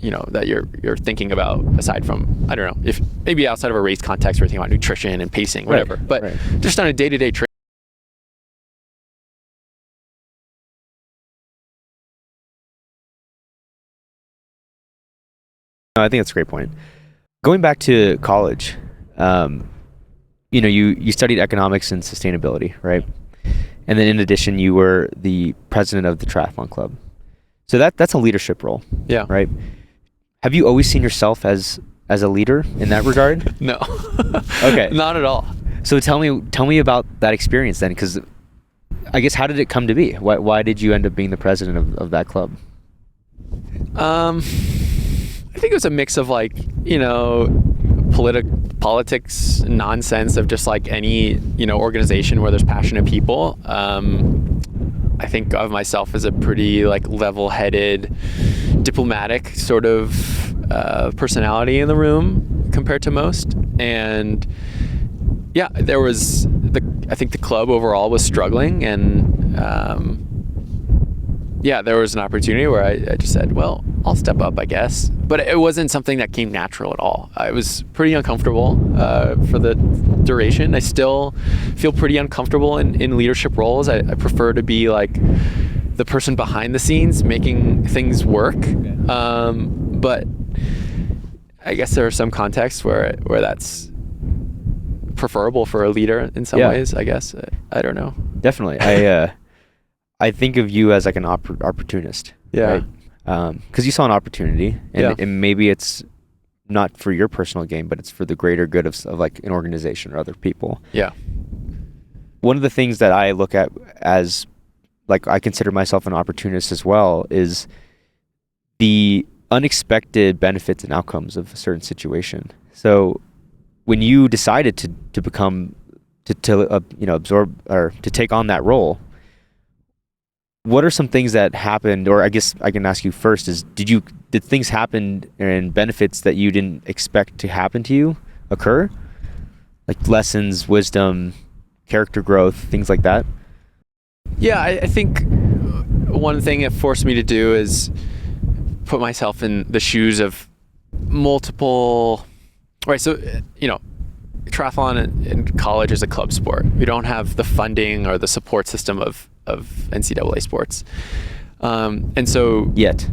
you know, that you're thinking about, aside from, I don't know, if maybe outside of a race context, we're thinking about nutrition and pacing, whatever. Right, But right. just on a day-to-day trip. No, I think that's a great point. Going back to college, you know, you studied economics and sustainability, right? And then in addition, you were the president of the triathlon club. So that's a leadership role, Yeah. right? Have you always seen yourself as a leader in that regard? No. Okay. Not at all. So tell me about that experience then, because I guess, how did it come to be? Why did you end up being the president of that club? I think it was a mix of, like, you know, politics nonsense of just like any, you know, organization where there's passionate people. I think of myself as a pretty, like, level-headed, diplomatic sort of personality in the room compared to most. And yeah, I think the club overall was struggling, and yeah, there was an opportunity where I just said, well, I'll step up, I guess. But it wasn't something that came natural at all. I was pretty uncomfortable for the duration. I still feel pretty uncomfortable in leadership roles. I prefer to be like the person behind the scenes making things work. But I guess there are some contexts where that's preferable for a leader in some ways, I guess. I don't know. Definitely. I think of you as like an opportunist. Yeah. Right? Because you saw an opportunity, and maybe it's not for your personal gain, but it's for the greater good of like an organization or other people. Yeah. One of the things that I look at as, like, I consider myself an opportunist as well, is the unexpected benefits and outcomes of a certain situation. So when you decided to become, you know, absorb or to take on that role, what are some things that happened, or I guess I can ask you first, is did things happen and benefits that you didn't expect to happen to you occur? Like lessons, wisdom, character growth, things like that? Yeah, I think one thing it forced me to do is put myself in the shoes of multiple Right. So, triathlon in college is a club sport. We don't have the funding or the support system of NCAA sports. And so Yet.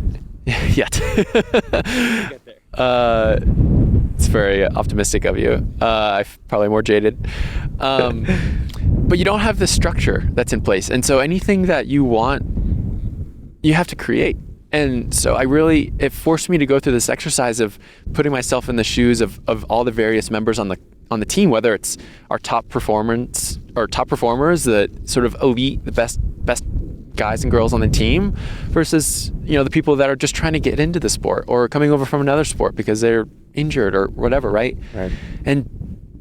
It's very optimistic of you. I'm probably more jaded. But you don't have the structure that's in place. And so anything that you want, you have to create. And so it forced me to go through this exercise of putting myself in the shoes of all the various members on the team, whether it's our top performers, the sort of elite, the best guys and girls on the team, versus the people that are just trying to get into the sport or coming over from another sport because they're injured or whatever, right? And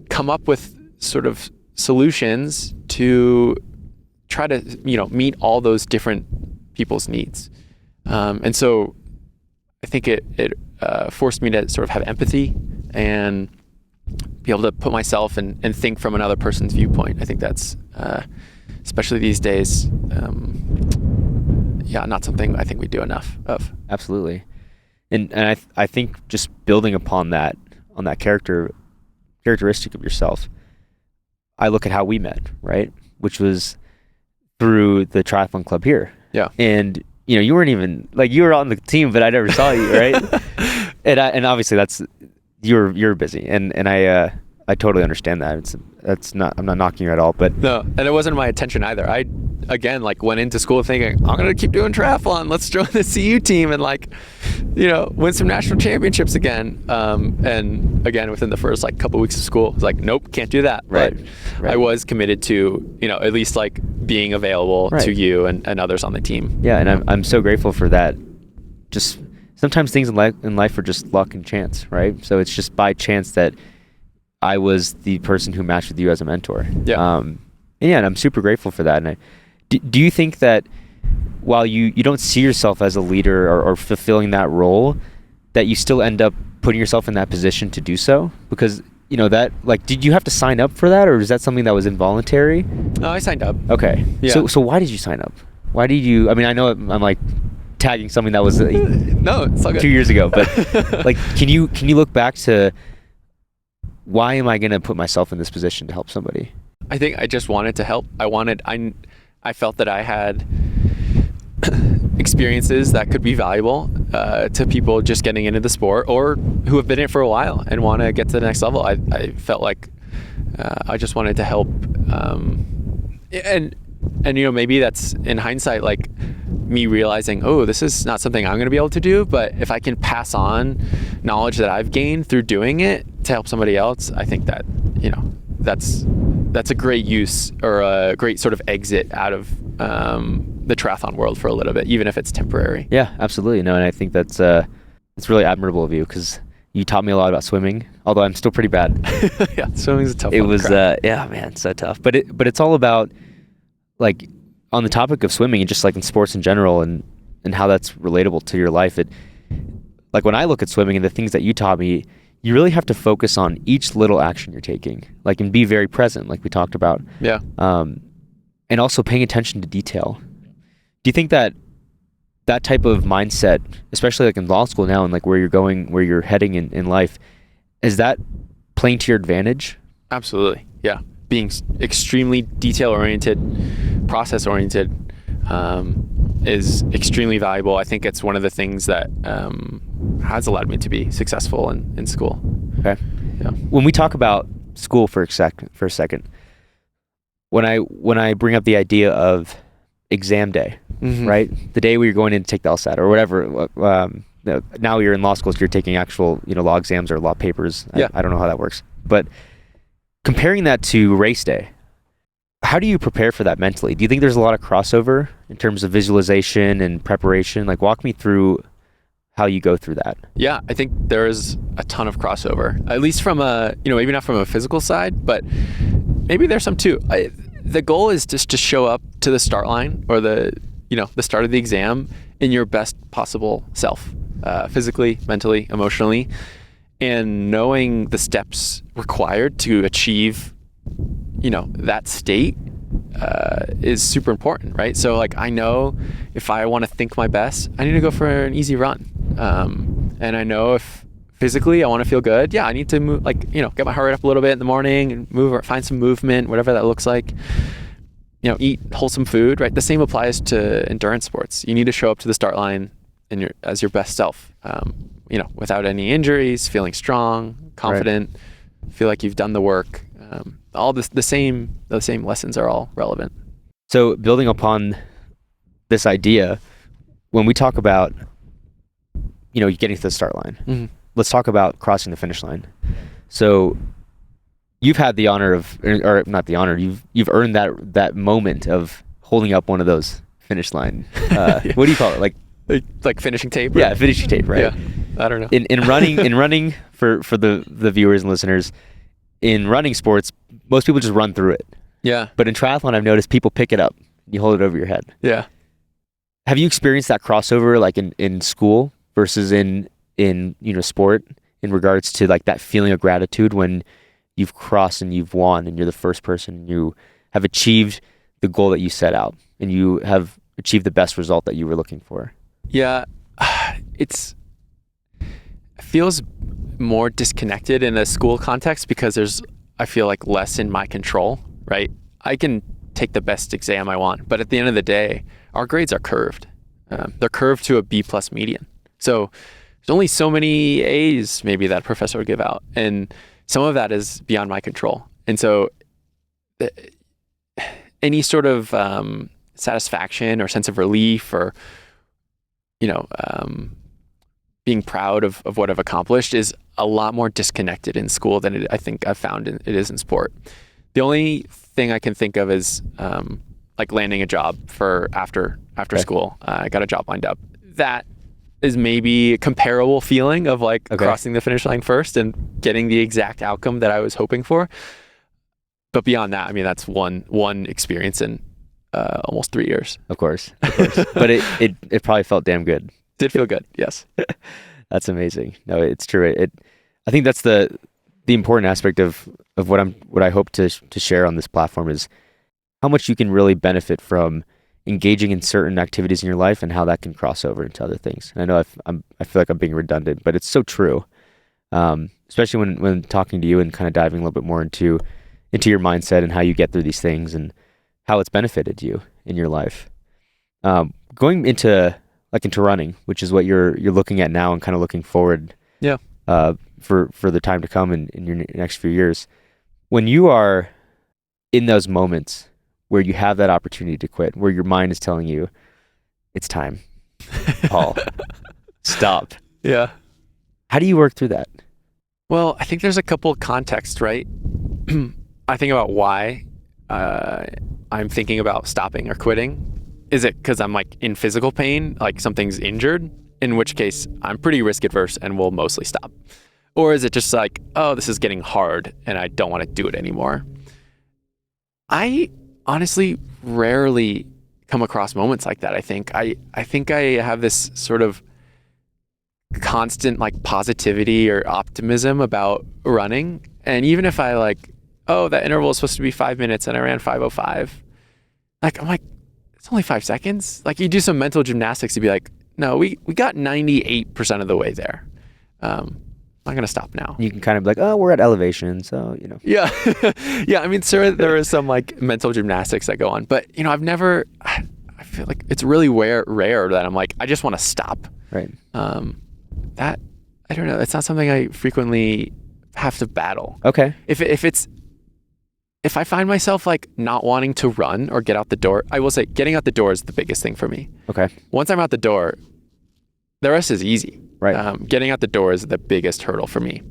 come up with sort of solutions to try to meet all those different people's needs. And so I think it forced me to sort of have empathy and be able to put myself and think from another person's viewpoint. I think that's especially these days, not something I think we do enough of. Absolutely. And I think just building upon that, on that characteristic of yourself, I look at how we met, right? Which was through the triathlon club here. Yeah. And you weren't even you were on the team, but I never saw you, right? and obviously that's you're busy, and I totally understand that. I'm not knocking you at all, but no, and it wasn't my intention either. I again went into school thinking I'm gonna keep doing triathlon. Let's join the CU team and win some national championships again. And again, within the first couple weeks of school, it's nope, can't do that. Right. But I was committed to at least being available to you and others on the team. Yeah, and I'm so grateful for that. Just sometimes things in life are just luck and chance, right? So it's just by chance that I was the person who matched with you as a mentor. Yeah. And I'm super grateful for that. And do you think that while you don't see yourself as a leader or fulfilling that role, that you still end up putting yourself in that position to do so? Because that did you have to sign up for that, or is that something that was involuntary? No, I signed up. Okay. Yeah. So why did you sign up? Why did you? I mean, I know I'm tagging something that was no, it's all good. 2 years ago, but can you look back to why am I going to put myself in this position to help somebody? I think I just wanted to help. I felt that I had experiences that could be valuable to people just getting into the sport or who have been in it for a while and want to get to the next level. I felt like I just wanted to help. And maybe that's in hindsight, me realizing, oh, this is not something I'm going to be able to do, but if I can pass on knowledge that I've gained through doing it to help somebody else, I think that, that's a great use or a great sort of exit out of the triathlon world for a little bit, even if it's temporary. Yeah, absolutely. No, and I think that's it's really admirable of you, because you taught me a lot about swimming, although I'm still pretty bad. Yeah, swimming's a tough one. It was, so tough. But it's all about, on the topic of swimming and just in sports in general and how that's relatable to your life. When I look at swimming and the things that you taught me, you really have to focus on each little action you're taking, and be very present, like we talked about. Yeah. And also paying attention to detail. Do you think that type of mindset, especially in law school now and where you're going, where you're heading in life, is that playing to your advantage? Absolutely. Yeah. Being extremely detail-oriented, process-oriented is extremely valuable. I think it's one of the things that has allowed me to be successful in school. Okay. Yeah. When we talk about school for a second, when I bring up the idea of exam day, mm-hmm. right? The day where you're going in to take the LSAT or whatever. Now you're in law school, so you're taking actual law exams or law papers. Yeah. I don't know how that works, but comparing that to race day, how do you prepare for that mentally? Do you think there's a lot of crossover in terms of visualization and preparation? Walk me through how you go through that. Yeah, I think there is a ton of crossover, at least from maybe not from a physical side, but maybe there's some too. The goal is just to show up to the start line or the start of the exam in your best possible self, physically, mentally, emotionally, and knowing the steps required to achieve that state is super important, right? So I know if I want to think my best, I need to go for an easy run. And I know if physically, I want to feel good. Yeah, I need to move, like, get my heart rate up a little bit in the morning and move or find some movement, whatever that looks like. Eat wholesome food, right? The same applies to endurance sports. You need to show up to the start line as your best self, without any injuries, feeling strong, confident, feel like you've done the work. All this, the same lessons are all relevant. So building upon this idea, when we talk about, getting to the start line, let's talk about crossing the finish line. So you've had the honor of, or not the honor, you've earned that moment of holding up one of those finish line. What do you call it? Like finishing tape? Yeah, finishing tape, right? Yeah, I don't know. In running for the viewers and listeners, in running sports, most people just run through it. Yeah. But in triathlon, I've noticed people pick it up. You hold it over your head. Yeah. Have you experienced that crossover, like in school versus in sport, in regards to like that feeling of gratitude when you've crossed and you've won and you're the first person and you have achieved the goal that you set out and you have achieved the best result that you were looking for? Yeah, it feels more disconnected in a school context because I feel like less in my control, right? I can take the best exam I want, but at the end of the day, our grades are curved. They're curved to a B+ median. So there's only so many A's maybe that a professor would give out. And some of that is beyond my control. And so any sort of satisfaction or sense of relief or, being proud of what I've accomplished is a lot more disconnected in school than I think I've found it is in sport. The only thing I can think of is like landing a job for after school. I got a job lined up. That is maybe a comparable feeling of crossing the finish line first and getting the exact outcome that I was hoping for. But beyond that, I mean, that's one experience in almost 3 years. Of course. But it probably felt damn good. Did feel good, yes. That's amazing. No, it's true. I think that's the important aspect of what I hope to share on this platform is how much you can really benefit from engaging in certain activities in your life and how that can cross over into other things. And I know I feel like I'm being redundant, but it's so true. Especially when talking to you and kind of diving a little bit more into your mindset and how you get through these things and how it's benefited you in your life. Going into running, which is what you're looking at now and kind of looking forward. Yeah. For the time to come in your next few years. When you are in those moments where you have that opportunity to quit, where your mind is telling you, it's time, Paul, stop. Yeah. How do you work through that? Well, I think there's a couple of contexts, right? I think about why I'm thinking about stopping or quitting. Is it because I'm in physical pain, like something's injured, in which case I'm pretty risk adverse and will mostly stop? Or is it just oh, this is getting hard and I don't want to do it anymore? I honestly rarely come across moments like that. I think I have this sort of constant positivity or optimism about running. And even if I oh, that interval is supposed to be 5 minutes and I ran 5:05, I'm it's only 5 seconds. You do some mental gymnastics to be no, we got 98% of the way there. I'm not going to stop now. You can kind of be oh, we're at elevation, so, Yeah. Yeah, I mean, sure, there is some mental gymnastics that go on, but, I feel like it's really rare that I'm I just want to stop. Right. That, I don't know, it's not something I frequently have to battle. Okay. If I find myself not wanting to run or get out the door, I will say getting out the door is the biggest thing for me. Okay. Once I'm out the door, the rest is easy. Right. Getting out the door is the biggest hurdle for me.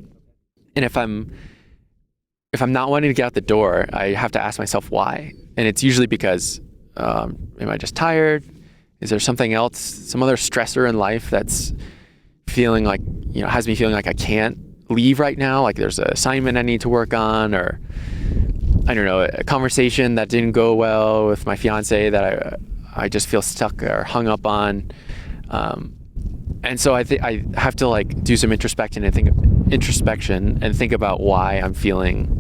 And if I'm not wanting to get out the door, I have to ask myself why. And it's usually because, am I just tired? Is there something else, some other stressor in life that's feeling has me feeling I can't leave right now? There's an assignment I need to work on, or I don't know, a conversation that didn't go well with my fiance that I just feel stuck or hung up on. And so I have to do some introspection and think about why I'm feeling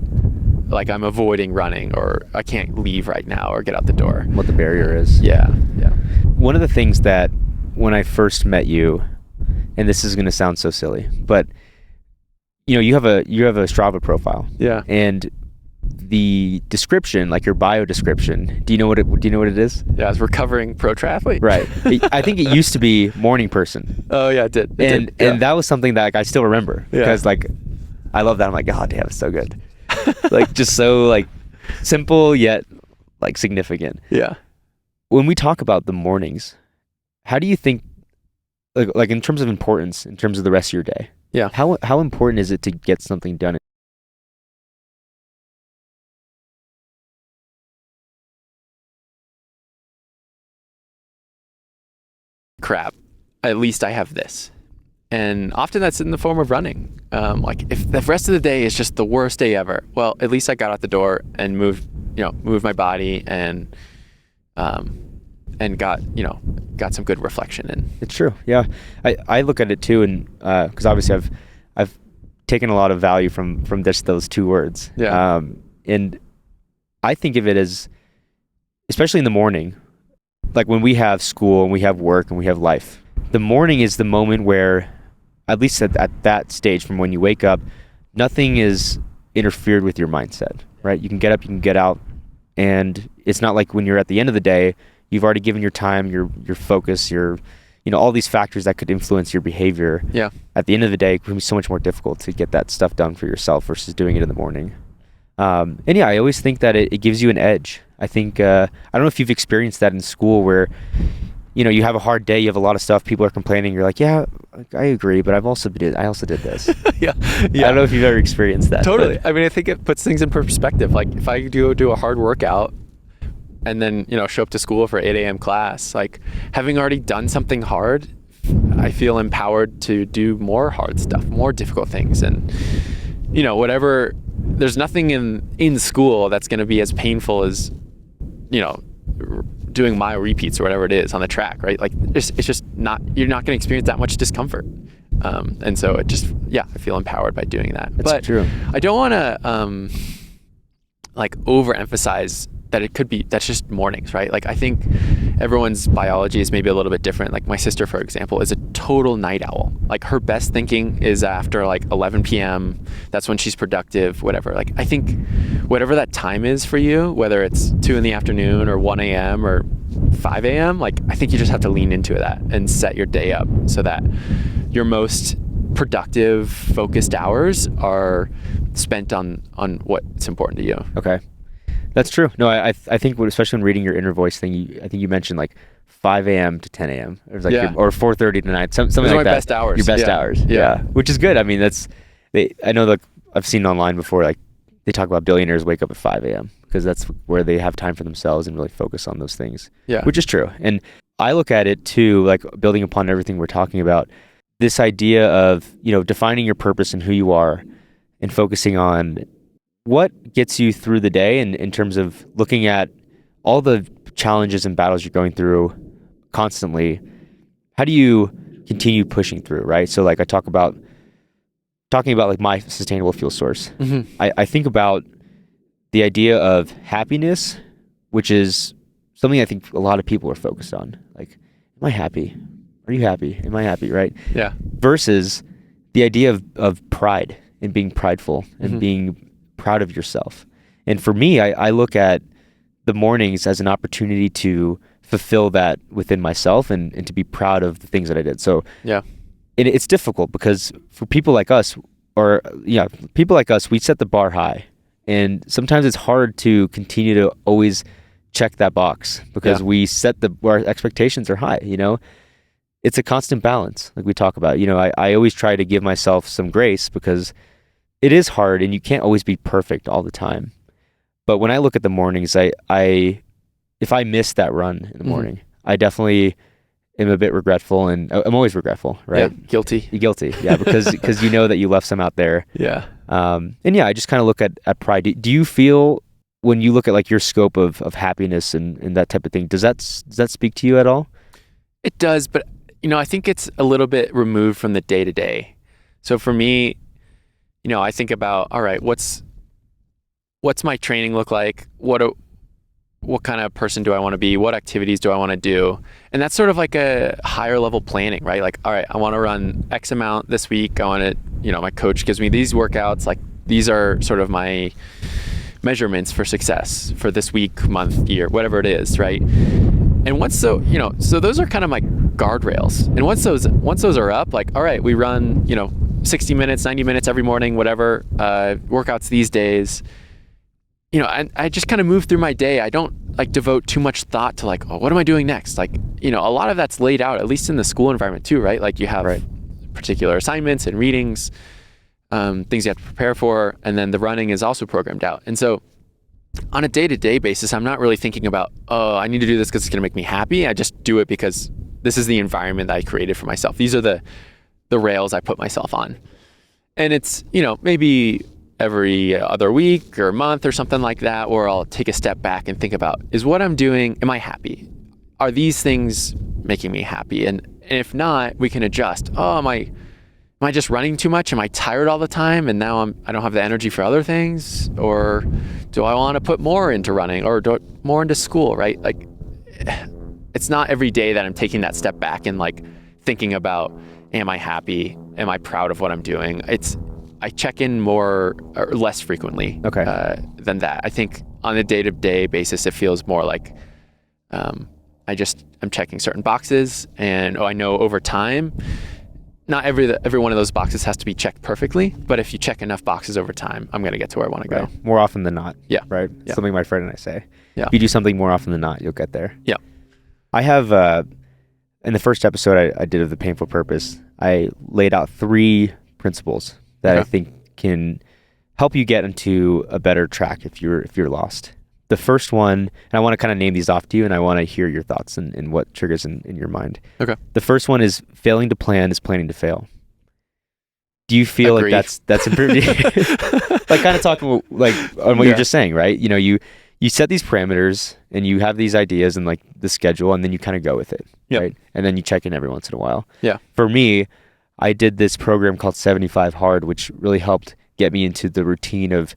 I'm avoiding running or I can't leave right now or get out the door. What the barrier is. Yeah. One of the things that when I first met you, and this is going to sound so silly, but you have a Strava profile. Yeah. And the description, like your bio description, do you know what it is? Yeah, I was recovering pro triathlete. Right. I think it used to be morning person. Oh yeah, it did. And that was something that, like, I still remember, because like I love that. I'm like, oh damn, it's so good. Like, just so like simple yet like significant. Yeah. When we talk about the mornings, how do you think, like in terms of importance, in terms of the rest of your day? Yeah. How important is it to get something done? Crap. At least I have this. And often that's in the form of running. Like, if the rest of the day is just the worst day ever, well, at least I got out the door and moved my body and got some good reflection in. It's true. Yeah. I look at it too, and because obviously I've taken a lot of value from just those two words. Yeah. And I think of it as, especially in the morning, like when we have school and we have work and we have life, the morning is the moment where, at least at that stage, from when you wake up, nothing is interfered with your mindset, right? You can get up, you can get out, and it's not like when you're at the end of the day, you've already given your time, your focus, your, all these factors that could influence your behavior. Yeah. At the end of the day, it can be so much more difficult to get that stuff done for yourself versus doing it in the morning. And yeah, I always think that it gives you an edge. I think, I don't know if you've experienced that in school, where, you have a hard day, you have a lot of stuff, people are complaining, you're like, yeah, I agree, but I also did this. Yeah. I don't know if you've ever experienced that. Totally. I mean, I think it puts things in perspective. Like, if I do a hard workout and then, show up to school for 8 a.m. class, like, having already done something hard, I feel empowered to do more hard stuff, more difficult things. And, whatever, there's nothing in school that's going to be as painful as, doing mile repeats or whatever it is on the track, right? Like, it's just not, you're not going to experience that much discomfort. And so it just, I feel empowered by doing that. That's true. I don't want to, overemphasize that that's just mornings, right? Like, I think everyone's biology is maybe a little bit different. Like, my sister, for example, is a total night owl. Like, her best thinking is after like 11 p.m. That's when she's productive, whatever. Like, I think whatever that time is for you, whether it's 2 p.m. or 1 a.m. or 5 a.m., like, I think you just have to lean into that and set your day up so that your most productive, focused hours are spent on what's important to you. Okay. That's true. No, I think, especially when reading your inner voice thing, I think you mentioned like 5 a.m. to 10 a.m. It was like, or 4:30 to 9, something Those like are that. My best hours. Your best hours. Yeah. Which is good. I mean, I know that I've seen online before, like, they talk about billionaires wake up at 5 a.m. because that's where they have time for themselves and really focus on those things. Yeah. Which is true. And I look at it too, like, building upon everything we're talking about, this idea of, defining your purpose and who you are and focusing on what gets you through the day, and in terms of looking at all the challenges and battles you're going through constantly, how do you continue pushing through, right? So, like, I talking about like my sustainable fuel source. Mm-hmm. I think about the idea of happiness, which is something I think a lot of people are focused on. Like, am I happy? Are you happy? Am I happy? Right? Yeah. Versus the idea of pride and being prideful and Mm-hmm. being proud of yourself. And for me, I look at the mornings as an opportunity to fulfill that within myself and to be proud of the things that I did. So yeah, and it's difficult because for people like us, we set the bar high, and sometimes it's hard to continue to always check that box because we set our expectations are high. It's a constant balance, like we talk about. I always try to give myself some grace because it is hard and you can't always be perfect all the time. But when I look at the mornings, if I miss that run in the morning, I definitely am a bit regretful, and I'm always regretful, right? Yeah, guilty. You're guilty, yeah, because you know that you left some out there. Yeah. I just kind of look at pride. Do you feel, when you look at like your scope of happiness and that type of thing, does that speak to you at all? It does, but I think it's a little bit removed from the day to day. So for me, I think about, all right, what's my training look like? What what kind of person do I want to be? What activities do I want to do? And that's sort of like a higher level planning, right? Like, all right, I want to run X amount this week. I want to, my coach gives me these workouts. Like, these are sort of my measurements for success for this week, month, year, whatever it is, right? And so those are kind of my guardrails. And once those are up, like, all right, we run, 60 minutes, 90 minutes every morning, whatever, workouts these days. I just kind of move through my day. I don't like devote too much thought to like, oh, what am I doing next? Like, a lot of that's laid out, at least in the school environment too, right? Like you have particular assignments and readings, things you have to prepare for. And then the running is also programmed out. And so on a day-to-day basis, I'm not really thinking about, oh, I need to do this because it's going to make me happy. I just do it because this is the environment that I created for myself. These are the rails I put myself on. And it's, maybe every other week or month or something like that, where I'll take a step back and think about, is what I'm doing, am I happy? Are these things making me happy? And if not, we can adjust. Oh, am I just running too much? Am I tired all the time? And now I don't have the energy for other things? Or do I want to put more into running or more into school, right? Like, it's not every day that I'm taking that step back and like thinking about, am I happy? Am I proud of what I'm doing? I check in more or less frequently than that. I think on a day-to-day basis, it feels more like I'm checking certain boxes, and I know over time, not every one of those boxes has to be checked perfectly, but if you check enough boxes over time, I'm going to get to where I want to go. More often than not. Yeah. Right? Yeah. Something my friend and I say. Yeah. If you do something more often than not, you'll get there. Yeah. I have, in the first episode I did of The Painful Purpose, I laid out 3 principles that I think can help you get into a better track if you're lost. The first one, and I want to kind of name these off to you, and I want to hear your thoughts and what triggers in your mind. Okay. The first one is failing to plan is planning to fail. Do you feel like that's improved? Like kind of talking like on what you're just saying, right? You set these parameters and you have these ideas and like the schedule, and then you kind of go with it, right? And then you check in every once in a while. Yeah. For me, I did this program called 75 Hard, which really helped get me into the routine of,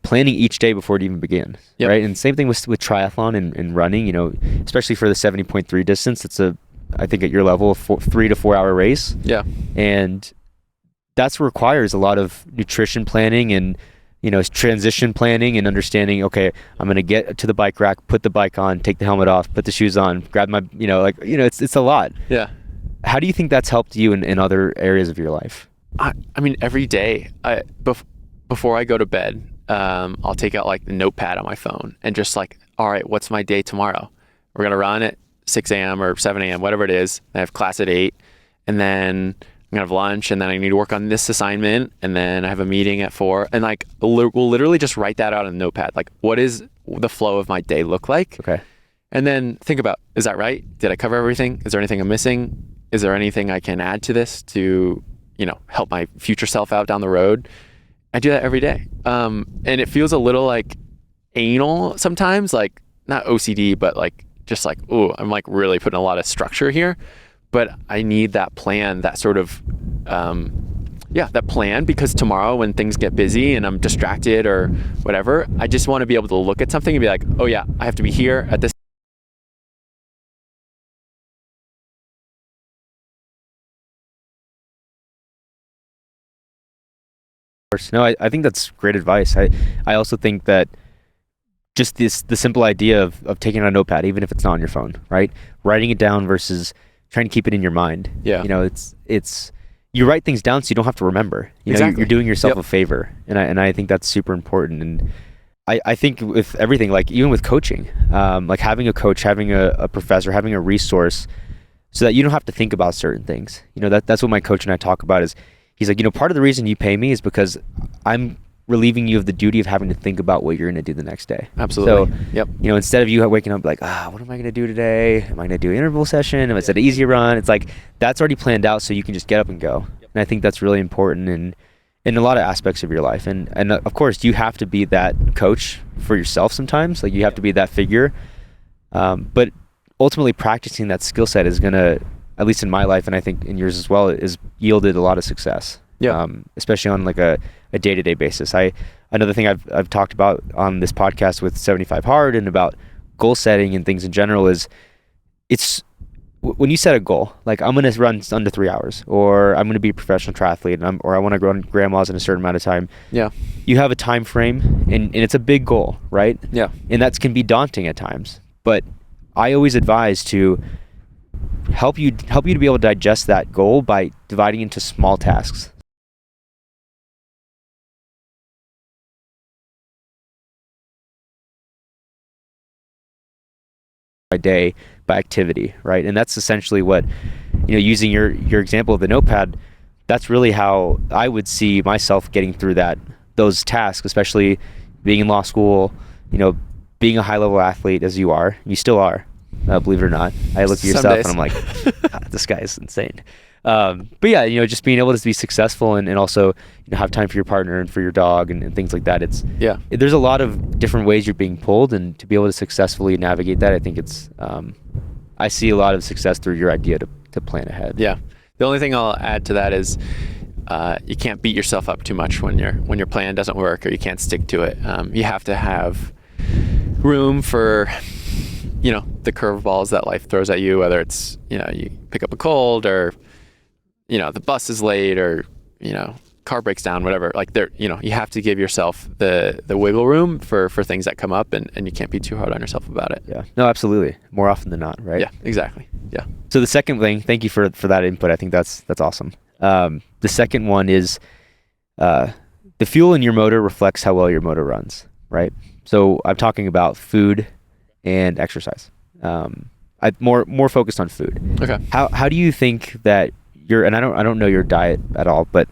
planning each day before it even begins, right? And same thing with triathlon and running, especially for the 70.3 distance. It's I think at your level, a 3 to 4 hour race. Yeah. And that's requires a lot of nutrition planning and, transition planning and understanding, okay, I'm going to get to the bike rack, put the bike on, take the helmet off, put the shoes on, grab my, it's a lot. Yeah. How do you think that's helped you in other areas of your life? I mean, every day, before I go to bed, I'll take out like the notepad on my phone and just like, all right, what's my day tomorrow? We're going to run at 6 a.m. or 7 a.m., whatever it is. I have class at 8, and then I'm going to have lunch, and then I need to work on this assignment, and then I have a meeting at 4. And like, we'll literally just write that out on a notepad. Like, what is the flow of my day look like? Okay. And then think about, is that right? Did I cover everything? Is there anything I'm missing? Is there anything I can add to this to, help my future self out down the road? I do that every day. And it feels a little like anal sometimes, like not OCD, but like, just like, oh, I'm like really putting a lot of structure here, but I need that plan, that sort of, that plan, because tomorrow when things get busy and I'm distracted or whatever, I just want to be able to look at something and be like, oh yeah, I have to be here at this. No, I think that's great advice. I also think that just the simple idea of taking out a notepad, even if it's not on your phone, right? Writing it down versus trying to keep it in your mind. Yeah. It's you write things down so you don't have to remember. Exactly. You're doing yourself a favor. And I think that's super important. And I think with everything, like even with coaching, like having a coach, having a professor, having a resource so that you don't have to think about certain things. That's what my coach and I talk about is, he's like, part of the reason you pay me is because I'm relieving you of the duty of having to think about what you're going to do the next day. Absolutely. So, instead of you waking up like, what am I going to do today? Am I going to do an interval session? Am I going to easy run? It's like, that's already planned out so you can just get up and go. And I think that's really important in a lot of aspects of your life. And of course, you have to be that coach for yourself sometimes. Like you have to be that figure. But ultimately practicing that skill set is going to, at least in my life, and I think in yours as well, is yielded a lot of success. Yeah. Especially on like a day-to-day basis. I another thing I've talked about on this podcast with 75 Hard and about goal setting and things in general is when you set a goal, like I'm going to run under 3 hours, or I'm going to be a professional triathlete, or I want to run grandmas in a certain amount of time. Yeah. You have a time frame, and it's a big goal, right? Yeah. And that can be daunting at times. But I always advise to help you to be able to digest that goal by dividing into small tasks. By day, by activity, right? And that's essentially what, using your example of the notepad, that's really how I would see myself getting through those tasks, especially being in law school, being a high level athlete as you still are, believe it or not. I look at your stuff and I'm like, God, this guy is insane. But yeah, just being able to be successful and also have time for your partner and for your dog and things like that. There's a lot of different ways you're being pulled, and to be able to successfully navigate that, I think I see a lot of success through your idea to plan ahead. Yeah. The only thing I'll add to that is you can't beat yourself up too much when your plan doesn't work or you can't stick to it. You have to have room for the curveballs that life throws at you, whether it's you pick up a cold, or the bus is late, or car breaks down, whatever. Like you have to give yourself the wiggle room for things that come up, and you can't be too hard on yourself about it. Yeah, no, absolutely, more often than not, right? Yeah, exactly. Yeah. So the second thing, thank you for that input. I think that's awesome. The second one is the fuel in your motor reflects how well your motor runs, right? So I'm talking about food and exercise. I'm more focused on food. Okay. How do you think that and I don't know your diet at all, but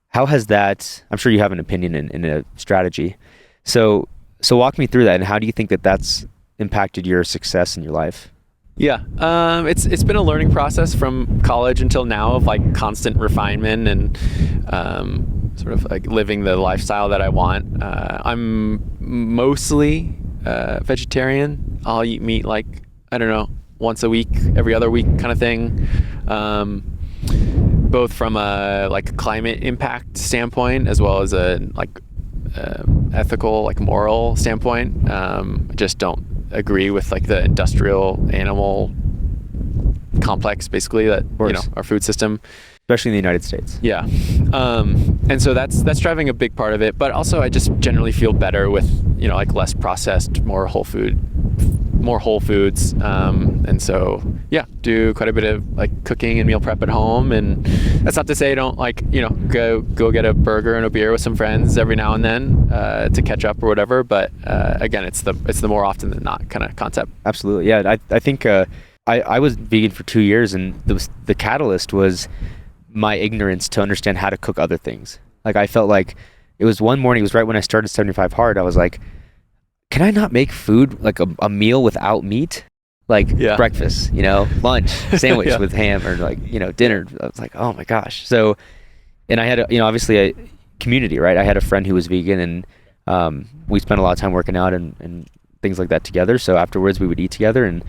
how has that, I'm sure you have an opinion and a strategy. So walk me through that, and how do you think that that's impacted your success in your life? Yeah. It's been a learning process from college until now of like constant refinement and sort of like living the lifestyle that I want. I'm mostly vegetarian. I'll eat meat like, I don't know, once a week, every other week kind of thing. Both from a like climate impact standpoint as well as a ethical, like moral standpoint. I just don't agree with like the industrial animal complex, basically, that our food system, especially in the United States. Yeah. And so that's driving a big part of it, but also I just generally feel better with like less processed, more whole foods. And so yeah, do quite a bit of like cooking and meal prep at home. And that's not to say I don't like go get a burger and a beer with some friends every now and then to catch up or whatever, but again, it's the more often than not kind of concept. Absolutely. Yeah, I think I was vegan for 2 years, and the catalyst was my ignorance to understand how to cook other things. Like I felt like it was one morning, it was right when I started 75 Hard, I was like, can I not make food like a meal without meat? Like breakfast, lunch, sandwich with ham, or like, dinner. I was like, oh my gosh. So, and I had, obviously a community, right? I had a friend who was vegan, and we spent a lot of time working out and things like that together. So afterwards we would eat together, and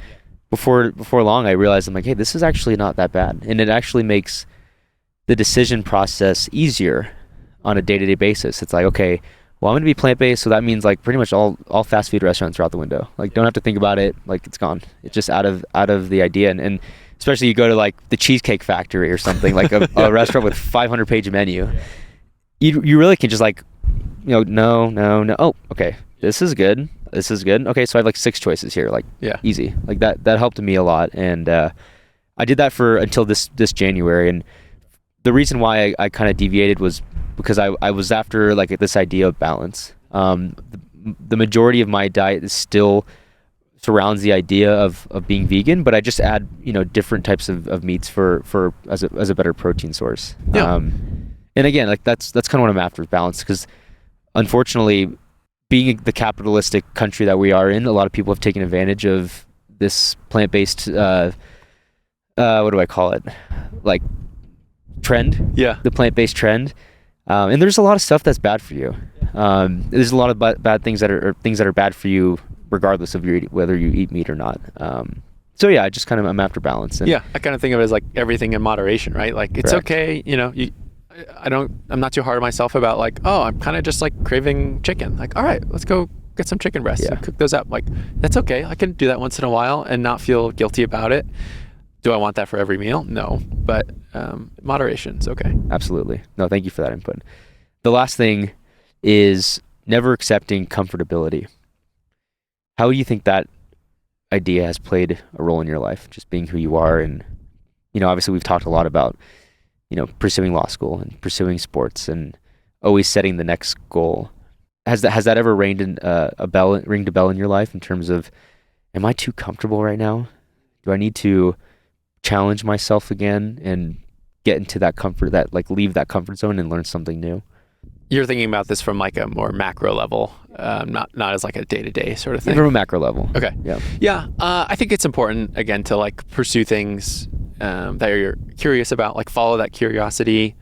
before long I realized, I'm like, hey, this is actually not that bad. And it actually makes the decision process easier on a day-to-day basis. It's like, okay, well, I'm going to be plant-based, so that means like pretty much all fast food restaurants are out the window. Like, don't have to think about it. Like, it's gone. It's just out of the idea. And especially you go to like the Cheesecake Factory or something, like a restaurant with 500-page menu. You really can just like, no. Oh, okay, this is good. Okay, so I have like 6 choices here. Like, easy. Like that helped me a lot. And I did that until this January. And the reason why I kind of deviated was because I was after like this idea of balance. The majority of my diet is still surrounds the idea of being vegan, but I just add different types of meats for as a better protein source. Yeah. And again, like that's kind of what I'm after, is balance, because unfortunately, being the capitalistic country that we are in, a lot of people have taken advantage of this plant-based what do I call it, like trend. Yeah. The plant-based trend. And there's a lot of stuff that's bad for you. There's a lot of bad things that are bad for you, regardless of whether you eat meat or not. So yeah, I'm after balance. And I kind of think of it as like everything in moderation, right? Like it's correct. okay, I'm not too hard on myself about like, oh, I'm kind of just like craving chicken. Like, all right, let's go get some chicken breasts and cook those up. Like, that's okay. I can do that once in a while and not feel guilty about it. Do I want that for every meal? No, but moderation is okay. Absolutely. No, thank you for that input. The last thing is never accepting comfortability. How do you think that idea has played a role in your life, just being who you are? And, obviously we've talked a lot about, pursuing law school and pursuing sports and always setting the next goal. Has that ever ringed a bell in your life in terms of, am I too comfortable right now? Do I need to challenge myself again and get into that comfort, leave that comfort zone and learn something new? You're thinking about this from like a more macro level, not as like a day-to-day sort of thing. From a macro level. Okay. Yeah. Yeah. I think it's important, again, to like pursue things that you're curious about, like follow that curiosity,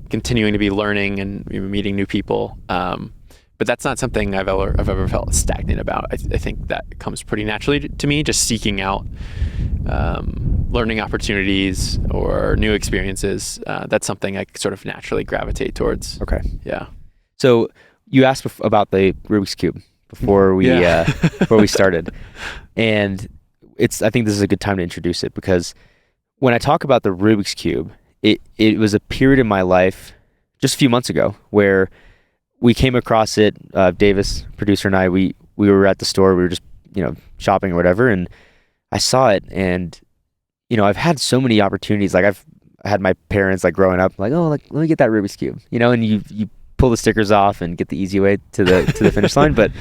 continuing to be learning and meeting new people. But that's not something I've ever felt stagnant about. I think that comes pretty naturally to me, just seeking out learning opportunities or new experiences. That's something I sort of naturally gravitate towards. Okay. Yeah. So you asked about the Rubik's Cube before we before we started, and I think this is a good time to introduce it, because when I talk about the Rubik's Cube, it was a period in my life just a few months ago where we came across it. Davis, producer, and I, we were at the store. We were just shopping or whatever, and I saw it, and I've had so many opportunities. Like I've had my parents like growing up, like, oh, like let me get that Rubik's Cube, and you pull the stickers off and get the easy way to the finish line. But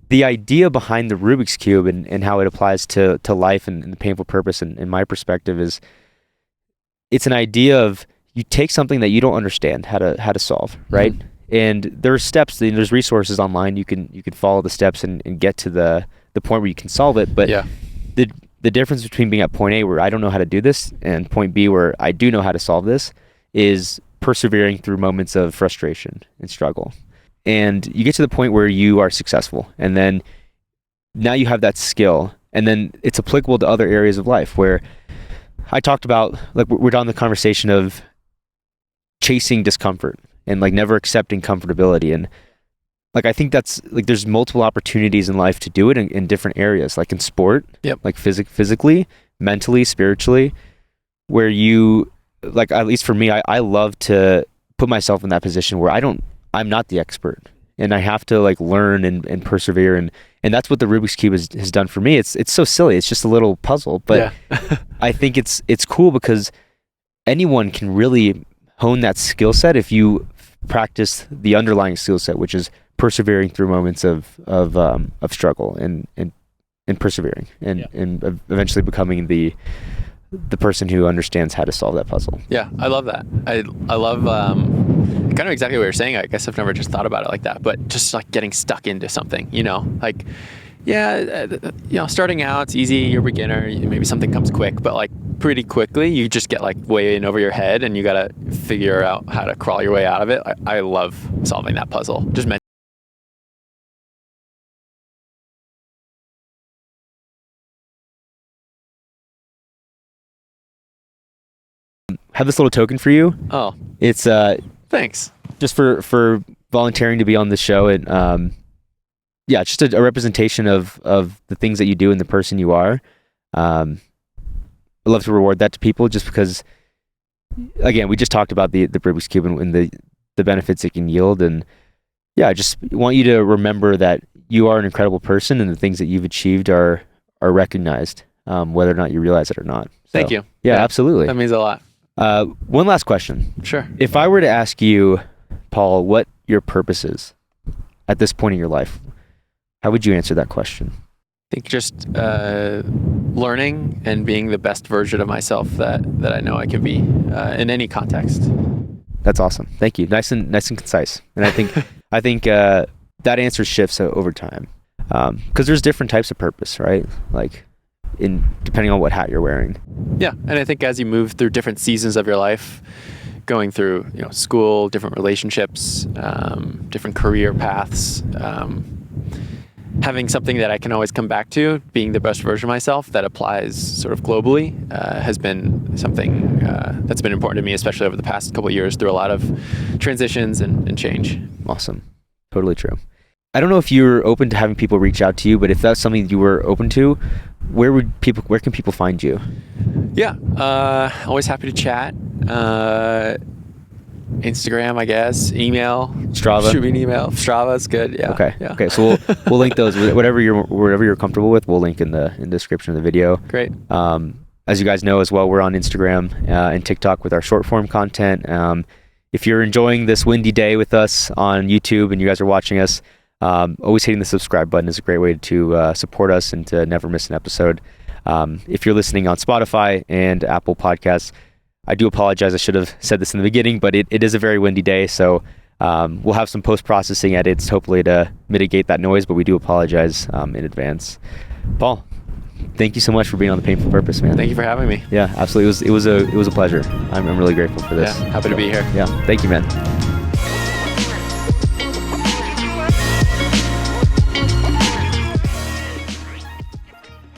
the idea behind the Rubik's Cube and how it applies to life and the painful purpose, in my perspective, is it's an idea of you take something that you don't understand how to solve, right? Mm-hmm. And there are steps, there's resources online. You can follow the steps and get to the point where you can solve it. But the difference between being at point A, where I don't know how to do this, and point B, where I do know how to solve this, is persevering through moments of frustration and struggle. And you get to the point where you are successful, and then now you have that skill, and then it's applicable to other areas of life, where I talked about, like, we're down the conversation of chasing discomfort and like never accepting comfortability. And like, I think that's like, there's multiple opportunities in life to do it in different areas, like in sport, like physically, mentally, spiritually, where you, like, at least for me, I love to put myself in that position where I'm not the expert, and I have to like learn and persevere. And that's what the Rubik's Cube has done for me. It's so silly. It's just a little puzzle, but I think it's cool because anyone can really hone that skill set if you practice the underlying skill set, which is persevering through moments of struggle and persevering and eventually becoming the person who understands how to solve that puzzle. Yeah, I love that. I love kind of exactly what you're saying. I guess I've never just thought about it like that, but just like getting stuck into something, like, starting out, it's easy, you're a beginner, maybe something comes quick, but like pretty quickly you just get like way in over your head and you got to figure out how to crawl your way out of it. I love solving that puzzle. Just have this little token for you. Oh, it's thanks. Just for volunteering to be on the show. And just a representation of the things that you do and the person you are. I love to reward that to people, just because, again, we just talked about the Rubik's Cube and the benefits it can yield. And I just want you to remember that you are an incredible person, and the things that you've achieved are recognized, whether or not you realize it or not. So, thank you. Yeah, absolutely. That means a lot. One last question. Sure. If I were to ask you, Paul, what your purpose is at this point in your life, how would you answer that question? I think just learning and being the best version of myself that I know I can be in any context. That's awesome. Thank you. Nice and concise. And I think that answer shifts over time, because there's different types of purpose, right? Like depending on what hat you're wearing. Yeah, and I think as you move through different seasons of your life, going through school, different relationships, different career paths, having something that I can always come back to, being the best version of myself that applies sort of globally, has been something that that's been important to me, especially over the past couple of years through a lot of transitions and change. Awesome. Totally true. I don't know if you're open to having people reach out to you, but if that's something you were open to, where can people find you? Yeah, always happy to chat. Instagram, I guess. Email. Strava. Shoot me an email. Strava is good. Yeah. Okay. Yeah. Okay. So we'll link those. Whatever you're comfortable with, we'll link in the description of the video. Great. As you guys know as well, we're on Instagram and TikTok with our short form content. If you're enjoying this windy day with us on YouTube and you guys are watching us, always hitting the subscribe button is a great way to support us and to never miss an episode. If you're listening on Spotify and Apple Podcasts, I do apologize. I should have said this in the beginning, but it is a very windy day, so we'll have some post-processing edits hopefully to mitigate that noise, but we do apologize in advance. Paul, thank you so much for being on The Painful Purpose, man. Thank you for having me. Yeah, absolutely. It was a pleasure. I'm really grateful for this. Yeah, happy to be here. Yeah, thank you, man.